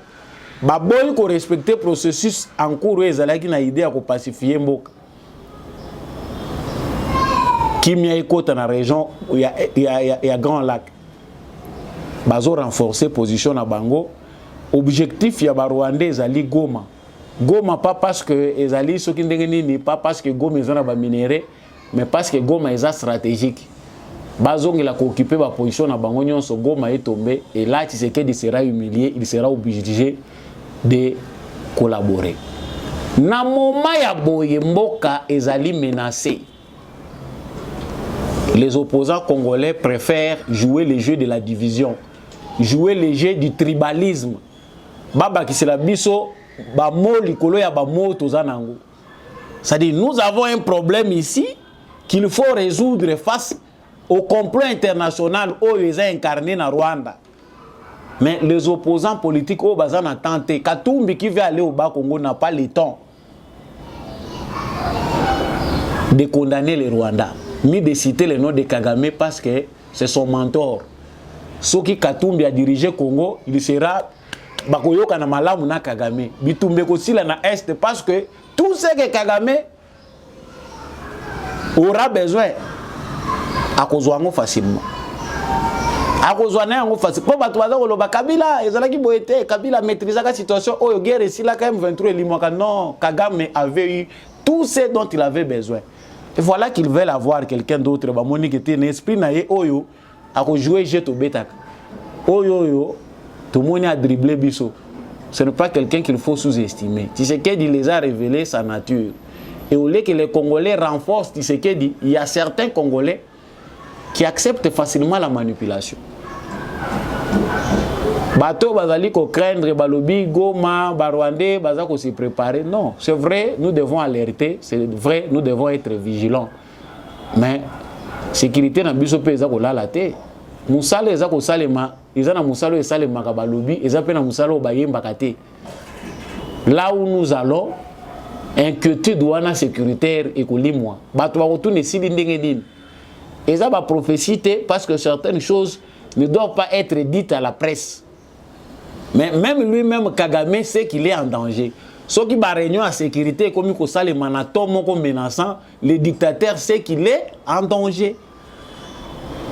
Baboy ko respecter le processus en cours et Zalaki na idée à pacifier Mboka. Kimia Ekota dans la région, il y a Grand Lac. Bazo renforcer position na bango. Objectif ya Rwandais ezali Goma. Goma pas parce que ezali soki ndenge nini, pas parce que Goma ezana ba minéraux, mais parce que Goma est stratégique. Bazo ngela ko occuper ba position na bango nyonso Goma est tombé et là Tshisekedi sera humilié, il sera obligé de collaborer. Na moment ya boye mboka ezali menacé. Les opposants congolais préfèrent jouer le jeu de la division, jouer le jeu du tribalisme, baba qui c'est la biso ba mo likolo ya ba mo tozanango. C'est-à-dire nous avons un problème ici qu'il faut résoudre face au complot international où ils ont incarné na Rwanda. Mais les opposants politiques au bazan a tenté. Katumbi qui veut aller au Bas-Congo n'a pas le temps de condamner les Rwandais, ni de citer le nom de Kagame parce que c'est son mentor. Ce qui Katumbi a dirigé Congo, il sera bakoyoka na malamu na Kagame. Bitumbe kosila na Est parce que tout ce que Kagame aura besoin à cause facilement. A cause facilement. Pour battre le Kabila, ezalaki boete Kabila maîtriser la situation. Oh guerre ici là quand même 23 limaka non, Kagame avait eu tout ce dont il avait besoin. Et voilà qu'ils veulent avoir quelqu'un d'autre ba moni qui était un esprit na ye oyo a jouer jeu to betaka. Oyo tout le monde a dribblé biso. Ce n'est pas quelqu'un qu'il faut sous-estimer. Tshisekedi les a révélé sa nature. Et au lieu que les Congolais renforcent Tshisekedi, il y a certains Congolais qui acceptent facilement la manipulation. Bateau bazali ko craindre balobi Goma Barwandais bazako se préparer. Non, c'est vrai, nous devons alerter, c'est vrai, nous devons être vigilants. Mais sécurité na biso pe ezako lala te. Musala ezako salema, ezana musala esalema ka balobi, ezapena musala o bayemba kate. Là où nous allons, inquiétude wana sécuritaire et kolimwa. Bato ba retourner sili ndenge dine. Et ça va prophétie parce que certaines choses ne doivent pas être dites à la presse. Mais même lui-même, Kagame, sait qu'il est en danger. Ceux qui va réunion à sécurité, comme il y a les manatons menaçants, le dictateur sait qu'il est en danger.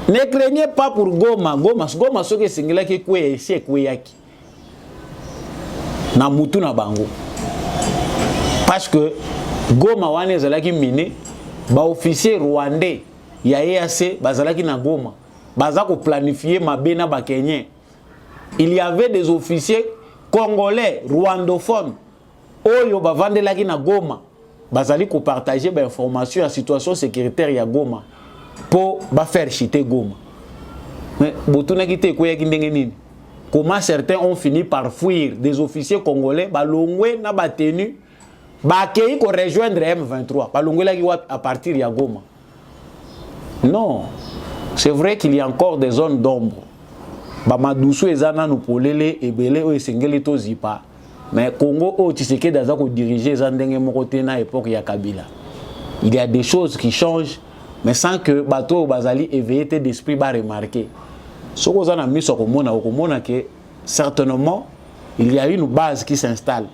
Ne craignez pas pour Goma. Goma, ce que c'est qui est ici et qui est na mutu na bango. Parce que Goma wane zalaki miné, ba officier rwandais ya EAC bazalaki na Goma. Bazako planifier mabena ba Kenyan. Il y avait des officiers congolais rwandophones oyo bavandelaki na Goma. Bazali ko partager ba information à situation sécuritaire ya Goma pour ba faire chiter Goma. Mais botuna kité ko yaki ndenge nini? Comment certains ont fini par fuir des officiers congolais balongwe na batenu ba kei ko rejoindre M23 balongwe la ki à partir ya Goma. Non, c'est vrai qu'il y a encore des zones d'ombre. Bamadoussou ezana nous polele ebele o esengeli to zipa. Mais Congo o Tshisekedi daza ko diriger zandenge moko te na époque ya Kabila. Il y a des choses qui changent mais sans que bateau bazali éveillé d'esprit ba remarquer. Soko zana miso komona que certainement il y a une base qui s'installe.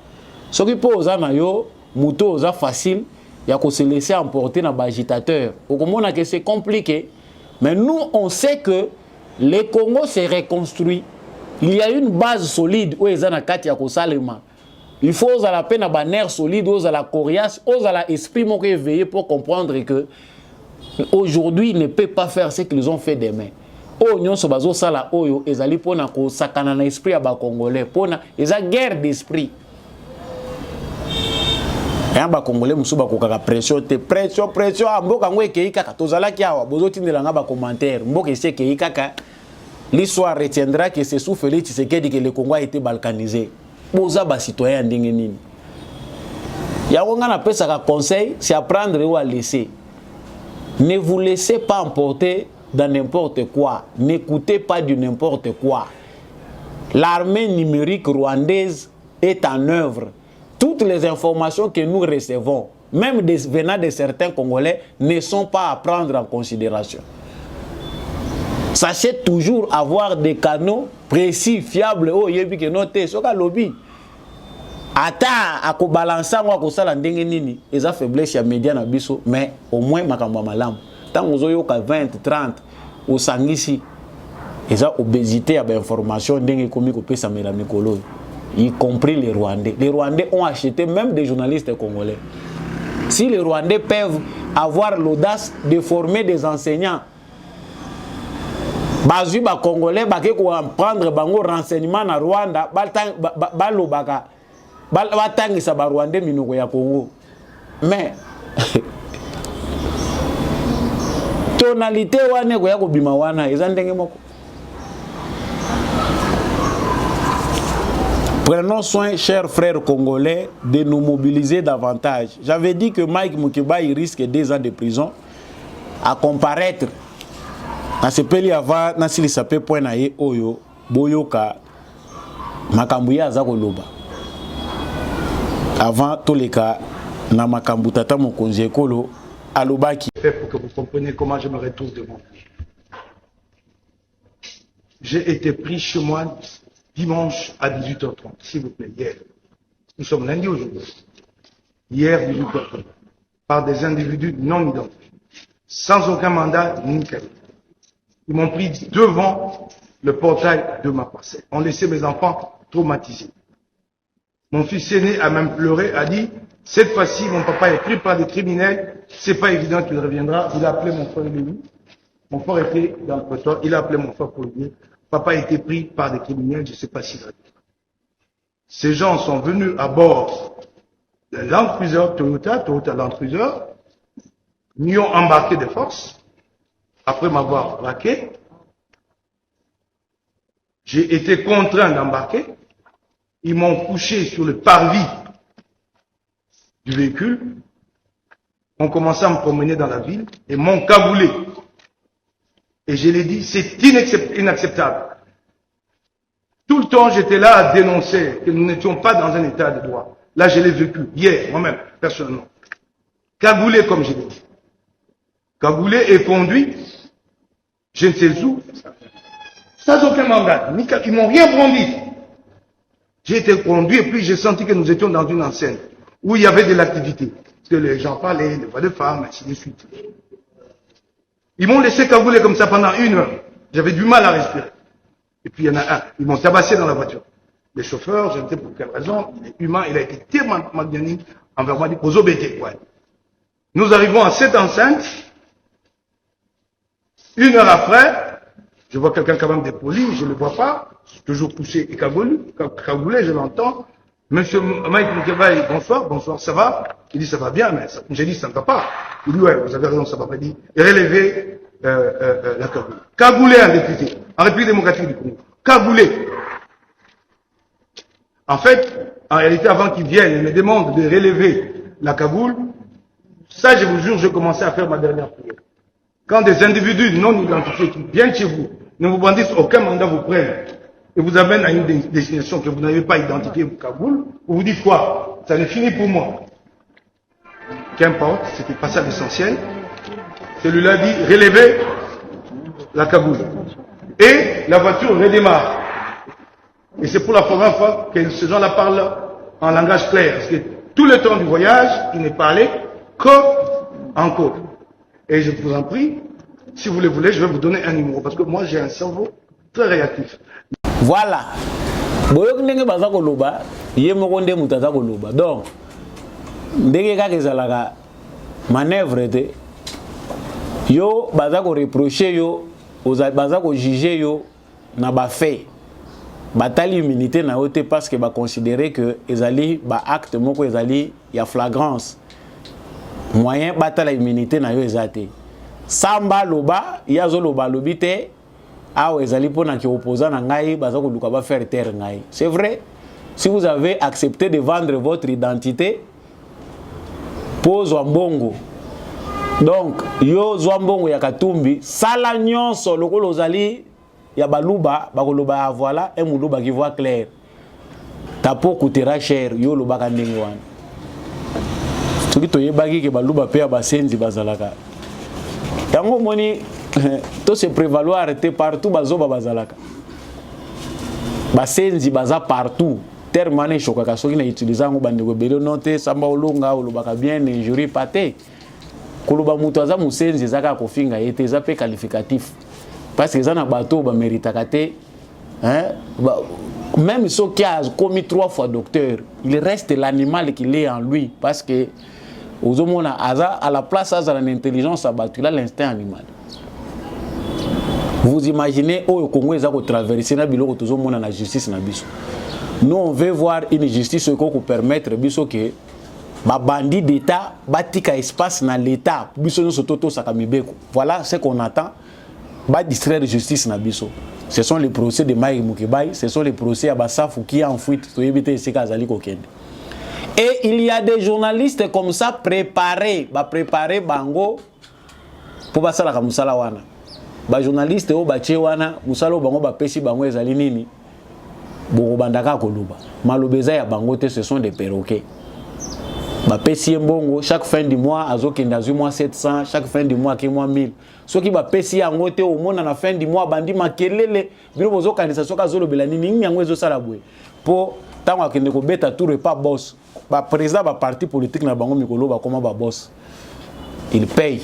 Ce qui pose zana yo muto za facile ya ko se laisser emporter na ba agitateur. Okomona que c'est compliqué. Mais nous on sait que le Congo s'est reconstruit. Il y a une base solide où ils ont Katia Kosalema. Il faut aux la peine à banner solide, aux à la coriace, aux à la esprit mon éveillé pour comprendre que aujourd'hui ils ne peuvent pas faire ce qu'ils ont fait demain. Oh nyon so bazo sala oyo ezali pona ko sakana na esprit ya ba congolais pona eza guerre d'esprit. Ya ba congolais musuba ko kaka pression mboka ngwe ke kaka tozala ki awa bozo tindela nga ba commentaire mboka ese ke kaka l'histoire retiendra que c'est sous Félix Tshisekedi que le Congo a été balkanisé. Boza ba citoyen ndenge nini. Ya wonga na pesa ka conseil c'est à prendre ou à laisser. Ne vous laissez pas emporter dans n'importe quoi. N'écoutez pas du n'importe quoi. L'armée numérique rwandaise est en œuvre. Toutes les informations que nous recevons, même venant de certains Congolais, ne sont pas à prendre en considération. Sachez toujours avoir des canaux précis, fiables. Oh, yebi ke noté, soka lobby. Ata ako balancer ngo ko sala ndenge nini, eza faiblesse ya média na biso, mais au moins makambo malamu. Tant ozoyo ka 20, 30 au sangisi, eza obésité ya ba information ndenge komi ko pesa mela mikolo. Y compris les Rwandais. Les Rwandais ont acheté même des journalistes congolais. Si les Rwandais peuvent avoir l'audace de former des enseignants, bazu ba congolais ba ke ko prendre bango renseignement na Rwanda balobaka batangisa ba Rwandais minoko ya Congo. Mais tonalité wane ko ya ko bima wana eza ndenge moko. Prenons soin, chers frères congolais, de nous mobiliser davantage. J'avais dit que Mike Moukiba il risque 2 ans de prison à comparaître. Na sepeli ava na sili sape point na ye oyo boyoka makambu ya za koloba. Avant tous les cas na makambu tata mokonzi ekolo alobaki. Pour que vous compreniez comment je me retrouve devant vous. J'ai été pris chez moi dimanche à 18h30, s'il vous plaît, hier. Nous sommes lundi aujourd'hui. Hier, 18h30, par des individus non identifiés, sans aucun mandat ni cahier. Ils m'ont pris devant le portail de ma parcelle. On laissait mes enfants traumatisés. Mon fils aîné a même pleuré, a dit, cette fois-ci, mon papa est pris par des criminels, c'est pas évident qu'il reviendra. Il a appelé mon frère Lévi. Mon frère était dans le prétoire, il a appelé mon frère pour lui dire, papa a été pris par des criminels, je ne sais pas s'il reviendra. Ces gens sont venus à bord de Land Cruiser, Toyota Land Cruiser, m'y ont embarqué de force. Après m'avoir braqué, j'ai été contraint d'embarquer. Ils m'ont couché sur le parvis du véhicule. On commençait à me promener dans la ville et m'ont cagoulé. Et je l'ai dit, c'est inacceptable. Tout le temps, j'étais là à dénoncer que nous n'étions pas dans un état de droit. Là, je l'ai vécu, hier, moi-même, personnellement. Cagoulé, comme je l'ai dit. Cagoulé et conduit, je ne sais où, sans aucun mandat. Ils m'ont rien brandi. J'ai été conduit et puis j'ai senti que nous étions dans une enceinte où il y avait de l'activité. Parce que les gens parlaient, des voix de femmes, ainsi de suite. Ils m'ont laissé cagouler comme ça pendant 1 heure. J'avais du mal à respirer. Et puis il y en a un, ils m'ont tabassé dans la voiture. Le chauffeur, je ne sais pour quelle raison, il est humain, il a été tellement magnanime envers moi, il dit, aux OBT, ouais. Nous arrivons à cette enceinte. 1 heure après, je vois quelqu'un quand même dépoli, je ne le vois pas, toujours poussé et cagoulé, je l'entends. Monsieur Mike Moukiba, bonsoir, bonsoir, ça va? Il dit, ça va bien, mais j'ai dit, ça ne va pas. Il dit, ouais, vous avez raison, ça va pas. Il dit, relevez la cagoule. Cagoulé un député, en République démocratique du Congo. Cagoulé. En fait, en réalité, avant qu'ils viennent et me demandent de relever la cagoule, ça, je vous jure, je commençais à faire ma dernière prière. Quand des individus non identifiés qui viennent chez vous, ne vous brandissent aucun mandat, vous prennent et vous amènent à une destination que vous n'avez pas identifiée, vous cagoule, vous vous dites quoi? Ça n'est fini pour moi. Qu'importe, c'était pas ça l'essentiel. Celui-là dit, relevez la cagoule. Et la voiture redémarre. Et c'est pour la première fois que ces gens-là parlent en langage clair. Parce que tout le temps du voyage, il n'est parlé qu'en code. Et je vous en prie, si vous le voulez, je vais vous donner un numéro. Parce que moi, j'ai un cerveau très réactif. Voilà. Donc, ndenge kaka ezalaka manœuvre te yo baza ko reprocher yo baza ko juger yo na ba fait batali immunité na yote parce que ba considérer que ezali ba acte moko ezali ya flagrance moyen batala immunité na yo ezate samba loba yazo loba lobite awa ezali pona ki opposant na ngai baza ko luka ba faire taire ngai. C'est vrai, si vous avez accepté de vendre votre identité pose mbongo. Donc, yo zwambongo ya Katumbi, sala nyonso lokolo ozali ya baluba, bakoloba voilà, un muluba qui voit clair. Ta peau coûtera cher, yo lobaka ndenge wana. Soki toyebaki ke baluba pe ya basenzi bazalaka. Yango moni to se prévaloir te partout bazoba bazalaka. Basenzi baza partout. Termane chokaka soki na utilisanga bandeko belo note samba olonga olobaka bien injury pate koloba mutu aza musenzi ezaka kofinga ete eza pe qualificatif parce que eza na bato ba méritaka te hein même soki a commis 3 fois docteur il reste l'animal qu'il est en lui parce que ozomona aza à la place aza l'intelligence abattu là l'instinct animal. Vous imaginez au Congo ezako traverser na biloko tozomona na justice na biso. Nous, on veut voir une justice qui peut permettre que les bandits d'État battent espace dans l'État. Voilà ce qu'on attend. Va distraire la justice. Ce sont les procès de Mike Mukebai, ce sont les procès à Bassafou qui est en fuite. Et il y a des journalistes comme ça préparés bango pour passer la musala wana. Ba journaliste o bache wana musala bango ba pesi bango ezali nini? Bo bandaka koluba. Malobeza ya bango te, ce sont des perroquets. Ba pesi mbongo chaque fin du mois azokenda zu mois 700, chaque fin du mois ki mois 1000. Soki ba pesi yango te au mona na fin du mois bandi makelele bino bozo kanisa soka zolo belani nini yango ezo sala bwe. Po tango akende ko beta tour pas boss. Ba président ba parti politique na bango mikolo ba comment ba boss. Il paye.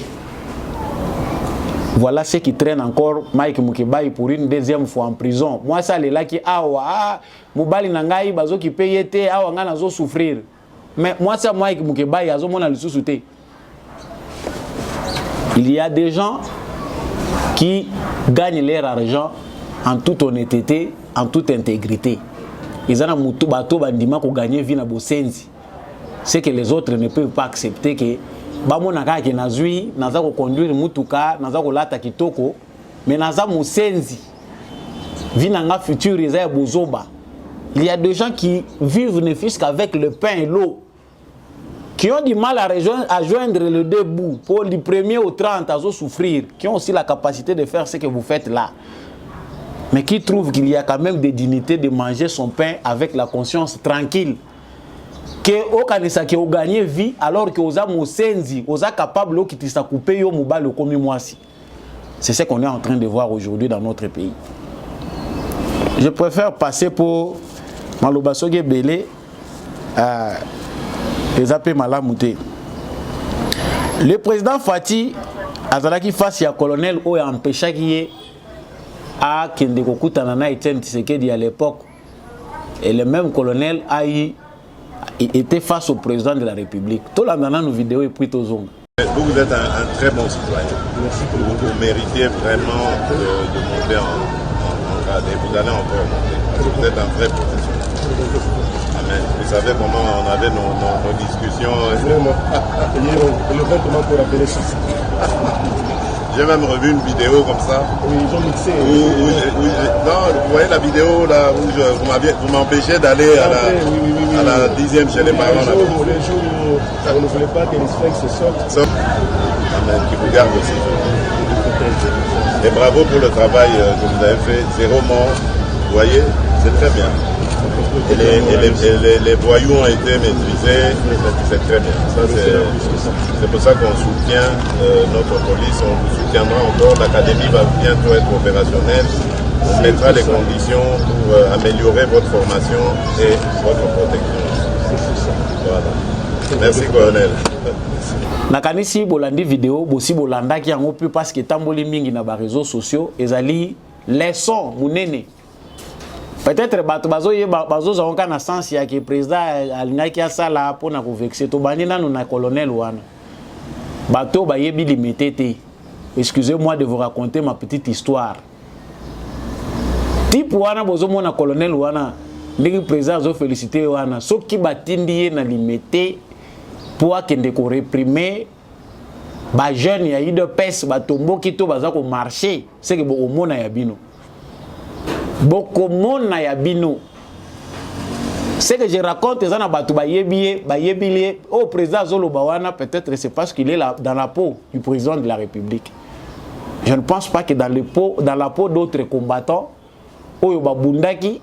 Voilà ce qui traîne encore Mike Mukebai pour une deuxième fois en prison. Moi ça les là qui awa mobali na ngai bazo ki paye te awa ngana zo souffrir. Mais moi ça Mike Mukebai azo mona le sous-souté. Il y a des gens qui gagnent leur argent en toute honnêteté, en toute intégrité. Ils ont mutu bato bandima ko gagner vie na bosenzi. C'est que les autres ne peuvent pas accepter que bamona ka ke nazui naza ko conduire mutuka naza ko lata kitoko mais naza musenzi vie na nga futur eza ya bozoba. Il y a des gens qui vivent ne fût qu'avec le pain et l'eau, qui ont du mal à joindre le deux bouts, pour du 1er au 30 à souffrir, qui ont aussi la capacité de faire ce que vous faites là, mais qui trouvent qu'il y a quand même des dignités de manger son pain avec la conscience tranquille, que au kanisa que vous gagnez vie alors que vous avez senzi, vous êtes capable de quitter sa couper yo mobile comme moi si. C'est ce qu'on est en train de voir aujourd'hui dans notre pays. Je préfère passer pour Malobasoge Belé les appels Malamouté. Le président Fati Azalaki face à colonel ou empêché qui à Kendeko Koutanana Etienne Tshisekedi à l'époque, et le même colonel a été face au président de la République. Tout le monde dans nos vidéos est pris aux ongles. Vous êtes un très bon citoyen. Merci pour vous méritez vraiment de monter en grade et vous allez encore monter. Vous êtes un vrai professionnel. Amen. Vous savez comment on avait nos discussions. Vraiment. Le comment pour appeler ça. J'ai même revu une vidéo comme ça. Oui, ils ont mixé. Non, vous voyez la vidéo là où vous m'empêchez d'aller à la 10e chez les parents. Les jours où on ne voulait pas que les sphinx se sortent. Amen, qui vous garde aussi. Et bravo pour le travail que vous avez fait. 0 mort. Vous voyez, c'est très bien. Et les voyous ont été maîtrisés, c'est très bien. C'est pour ça qu'on soutient notre police, on vous soutiendra encore. L'académie va bientôt être opérationnelle. On mettra les conditions pour améliorer votre formation et votre protection. Voilà. Merci, colonel. Nakanisi bolandi vidéo bosi bolanda ki yango plus parce que tamboli mingi na ba réseaux sociaux ezali leçon munene. Peut-être bato bazo zonka na sens ya que président alingaki asala pona ko vexer to bani nanu na colonel wana. Bato ba yebi limité te. Excusez-moi de vous raconter ma petite histoire. Type wana bozo mona colonel wana ndiki président zo féliciter wana soki batindi na limité pour akende ko réprimer ba jeune ya ide pes batombo kito baza ko marcher c'est que bo mona ya bino. Bokomona ya bino. Ce que je raconte c'est na batu ba yebilie au président Zolo Bawana, peut-être c'est parce qu'il est là dans la peau du président de la République. Je ne pense pas que dans la peau d'autres combattants oyo babundaki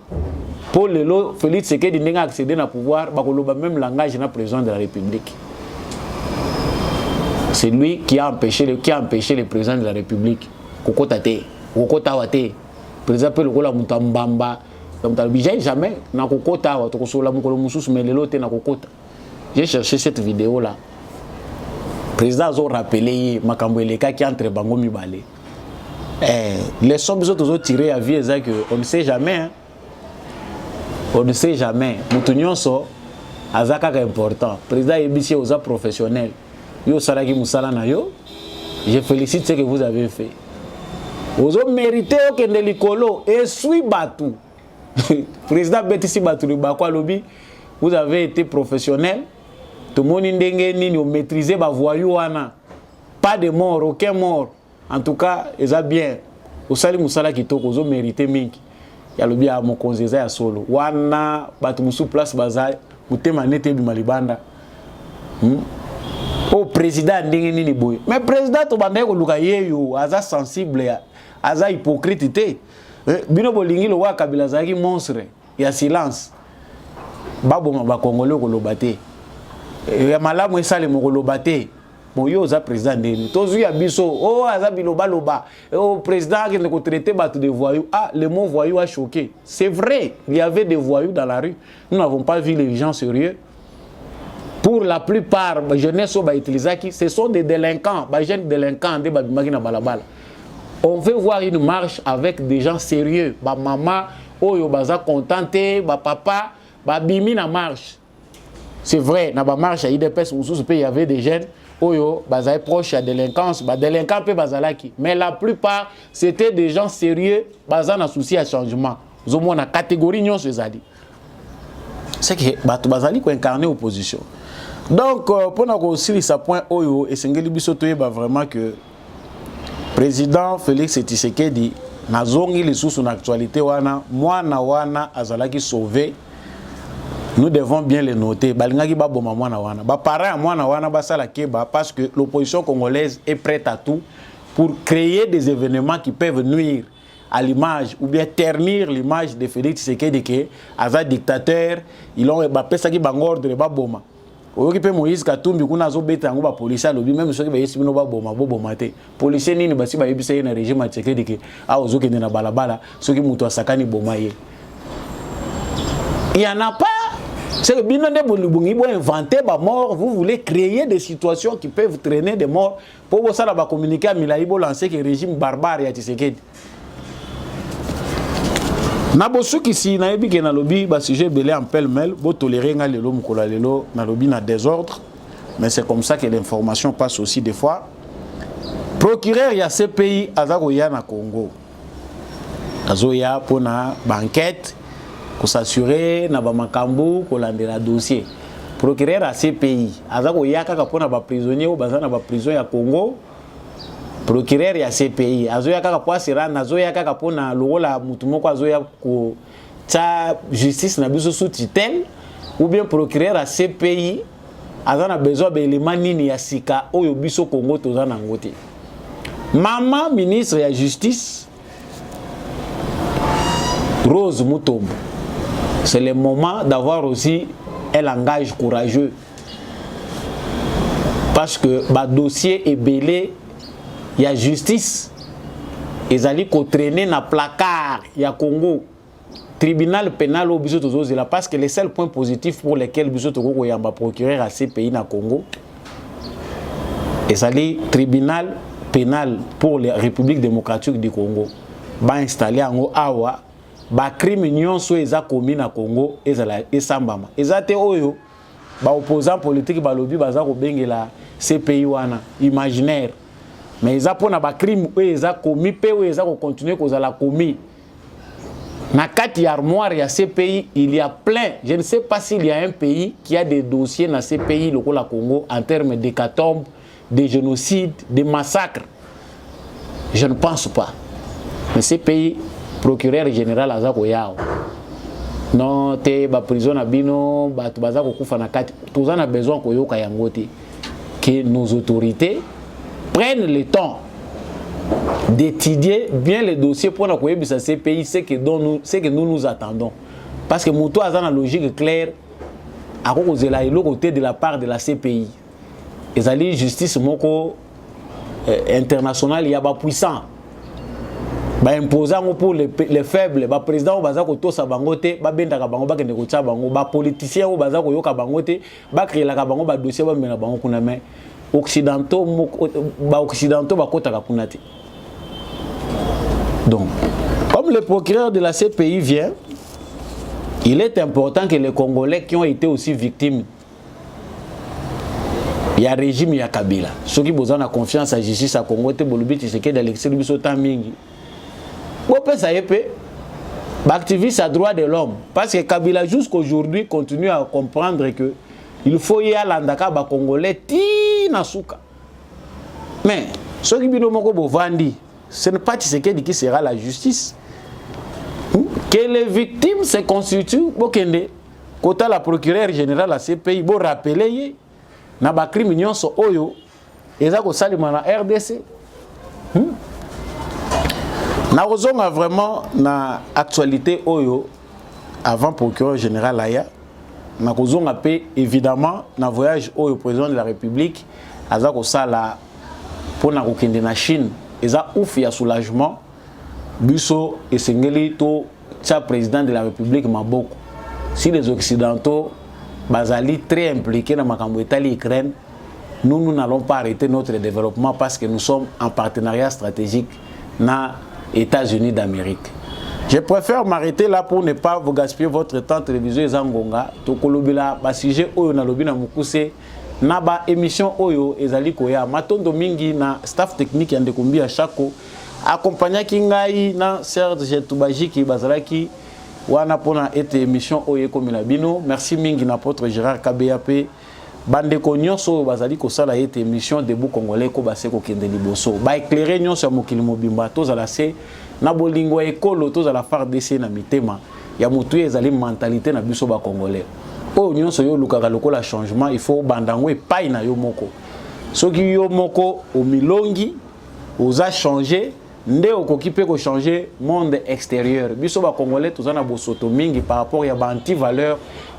pour lelo Félix Tshisekedi n'enga accéder na pouvoir bakoloba même langage na président de la République. C'est lui qui a empêché le président de la République kokota wate président pe lokola mutambamba mutalbija jamais na kokota wa tokosola mukolo mususu melelo te na kokota. J'ai cherché cette vidéo là. Président a rappelé makambo eleka qui entre bango mibale. Les sommes autres tirées à vie que on ne sait jamais. Hein? On ne sait jamais. Mutunyonso azaka important. Président Ebisi oza professionnel. Yo salaki musala na yo. Je félicite ce que vous avez fait. Vous avez mérité au Kendelikolo et suis Batou. Président Betisi Batou Bakwa Lobi, vous avez été professionnel. Tout le monde a maîtrisé ma voyou. Pas de mort, aucun mort. En tout cas, ils ont bien. osali musala kitoko ozo mériter mingi ya lobi ya mokonzi eza ya solo wana bato musu place baza mutema nete bima libanda o président ndenge nini boye mais président to banda ko luka yeyo aza sensible aza hypocrite te bino bolingi lo wa Kabila zaki monstre ya silence baboma ba congolais ko lobate ya malamu esale mo ko lobate bon yo za président ndeni tozu ya biso oh aza biloba loba oh président qui ne ko traiter bato de voyous ah le mot voyou a choqué c'est vrai il y avait des voyous dans la rue nous n'avons pas vu les gens sérieux pour la plupart les jeunesse ba utilisaki ce sont des délinquants ba jeunes délinquants de babimaki na balabala on veut voir une marche avec des gens sérieux ba maman oyo baza contenté ba papa ba bimi na marche c'est vrai na ba marche à IDPS il y avait des jeunes oyo bazaye proche à délinquance ba délinquant pe bazalaki mais la plupart c'était des gens sérieux baza na souci à changement zo mona catégorie nyonso ezali c'est que bato bazali ko incarner opposition donc pour na ko silisa point oyo esengeli biso toyeba vraiment que président Félix Tshisekedi nazongi lisusu na actualité wana wana azalaki sauvé. Nous devons bien le noter. Balingaki ba boma mwana wana. Ba parents mwana wana basala keba parce que l'opposition congolaise est prête à tout pour créer des événements qui peuvent nuire à l'image ou bien ternir l'image de Félix Tshisekedi que aza dictateur, ils ont ba pesa ki bangordre ba boma. Oyoki pe Moïse Katumbi kuna zo beta ngo ba police alobi même ceux qui ba yesi bino ba boma te. Police nini basi ba yebisa na régime Tshisekedi que a ozoki na balabala ceux qui muto asakani boma ye. Il y en a pas. C'est que bien inventer des morts, vous voulez créer des situations qui peuvent traîner des morts pour vous ça va communiquer à Milaïbo lancer que régime barbare ya Tshisekedi. Na bosu kisi na yebi ke na lobby ba sujet belé en pêle-mêle, bo tolérer nga lelo mukola lelo na lobby na désordre, mais c'est comme ça que l'information passe aussi des fois. Procureur ya CPI azako ya na Congo. Azoya pona banquette pour s'assurer na ba makambu ko landela dossier procureur à CPI azako yaka kapona ba prisonnier ou bazana ba prison ya Congo procureur ya CPI azoya kaka po asira nazoya kaka pona lokola mutu moko azoya ko ta justice na biso sous tutelle ou bien procureur à CPI azana besoin ba élément nini ya sika oyo biso Congo tozana ngote maman ministre ya justice Rose Mutombo. C'est le moment d'avoir aussi un langage courageux. Parce que le dossier est belé, il y a justice. Ils allaient traîner dans le placard, il y a Congo. Tribunal pénal au biso tozo là parce que les seuls points positifs pour lesquels biso togo yamba procureur à ces pays na Congo. Ils allaient tribunal pénal pour la République démocratique du Congo. Ba installé en awa ba crime nyonso eza commis na Congo ezala esambama ezate oyo ba opposant politique ba lobby baza ko bengela CPI wana imaginaire mais eza pona ba crime eza commis pe eza ko continuer kozala commis na kati armoire ya CPI il y a plein je ne sais pas s'il y a un pays qui a des dossiers na CPI lokola Congo en termes d'hécatombe de génocide de massacres je ne pense pas mais CPI procureur général azako yao non te ba prison na bino ba bazako kufa na kati tozana besoin ko yoka yango te que nos autorités prennent le temps d'étudier bien les dossiers pour na koyebisa ces pays c'est que nous attendons parce que muto azana logique claire akoko zela elo côté de la part de la CPI ezali justice moko international ya ba puissant ba imposant pour les faibles ba président baza ko tosa bango te ba bendaka bango ba kende ko tsa bango ba politicien o baza ko yoka bango te ba créer la bango ba dossier ba mena bango kuna mais occidentaux ba kotaka kuna te donc comme le procureur de la CPI vient il est important que les Congolais qui ont été aussi victimes il y a régime ya Kabila ceux qui besoin de confiance à justice à Congo te bolubi Tshisekedi d'Alexis biso tamingi activiste à droit de l'homme parce que Kabila jusqu'aujourd'hui continue à comprendre que il faut y aller landaka ba congolais ti na suka mais ceux qui bino moko bovandi ce n'est pas Tshisekedi qui sera la justice. Que les victimes se constituent, bokende, kota la procureure générale à ces pays, bo rappeler, na ba crime nyonso oyo, eza ko salima na RDC. Na ozonga vraiment na actualité oyo, avant procureur général aya, na kozonga pe évidemment na voyage oyo président de la République, aza ko sala pona kokende na Chine, eza ouf ya soulagement, biso esengeli to tcha président de la République maboko. Si les Occidentaux bazali très impliqués dans makambo Italie Ukraine, nous n'allons pas arrêter notre développement parce que nous sommes en partenariat stratégique na États-Unis d'Amérique. Je préfère m'arrêter là pour ne pas vous gaspiller votre temps télévisé Zangonga. Tokolobila ba sujet oyo na lobi na mukuse na ba émission oyo ezali koya matondo mingi na staff technique ya Ndekumbi ya Chako accompagné kingai na Serge Tubajiki bazalaki wana pona ete émission oyo komila bino. Merci mingi na apôtre Gérard KBAP bande ko nyonso bazali ko sala ete émission debout congolais ko base ko kende liboso ba éclairer nyonso ya mokili mobimba tozala se na bolingo ekolo tozala FARDC na mitema ya mutu ezali mentalité na biso ba congolais o nyonso yo lukaka lokola changement il faut bandango epai na yo moko soki yo moko o milongi oza changer nde okoki pe ko changer monde extérieur biso ba congolais tozana bosoto mingi par rapport ya ba anti valeur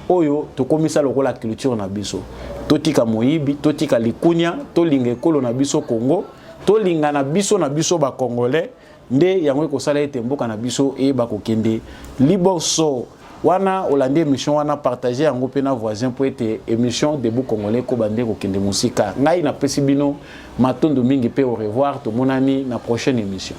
oyo tokomisa lokola culture na biso totika moyibi totika likunya tolinga ekolo na biso Congo tolinga na biso ba congolais nde yango ko sala ete mboka na biso e ba kokende liboso wana olande émission wana partager yango pe na voisin pour ete émission debout congolais ko bande kokende musika ngai na pesi bino matondo mingi pe au revoir to monani na prochaine émission.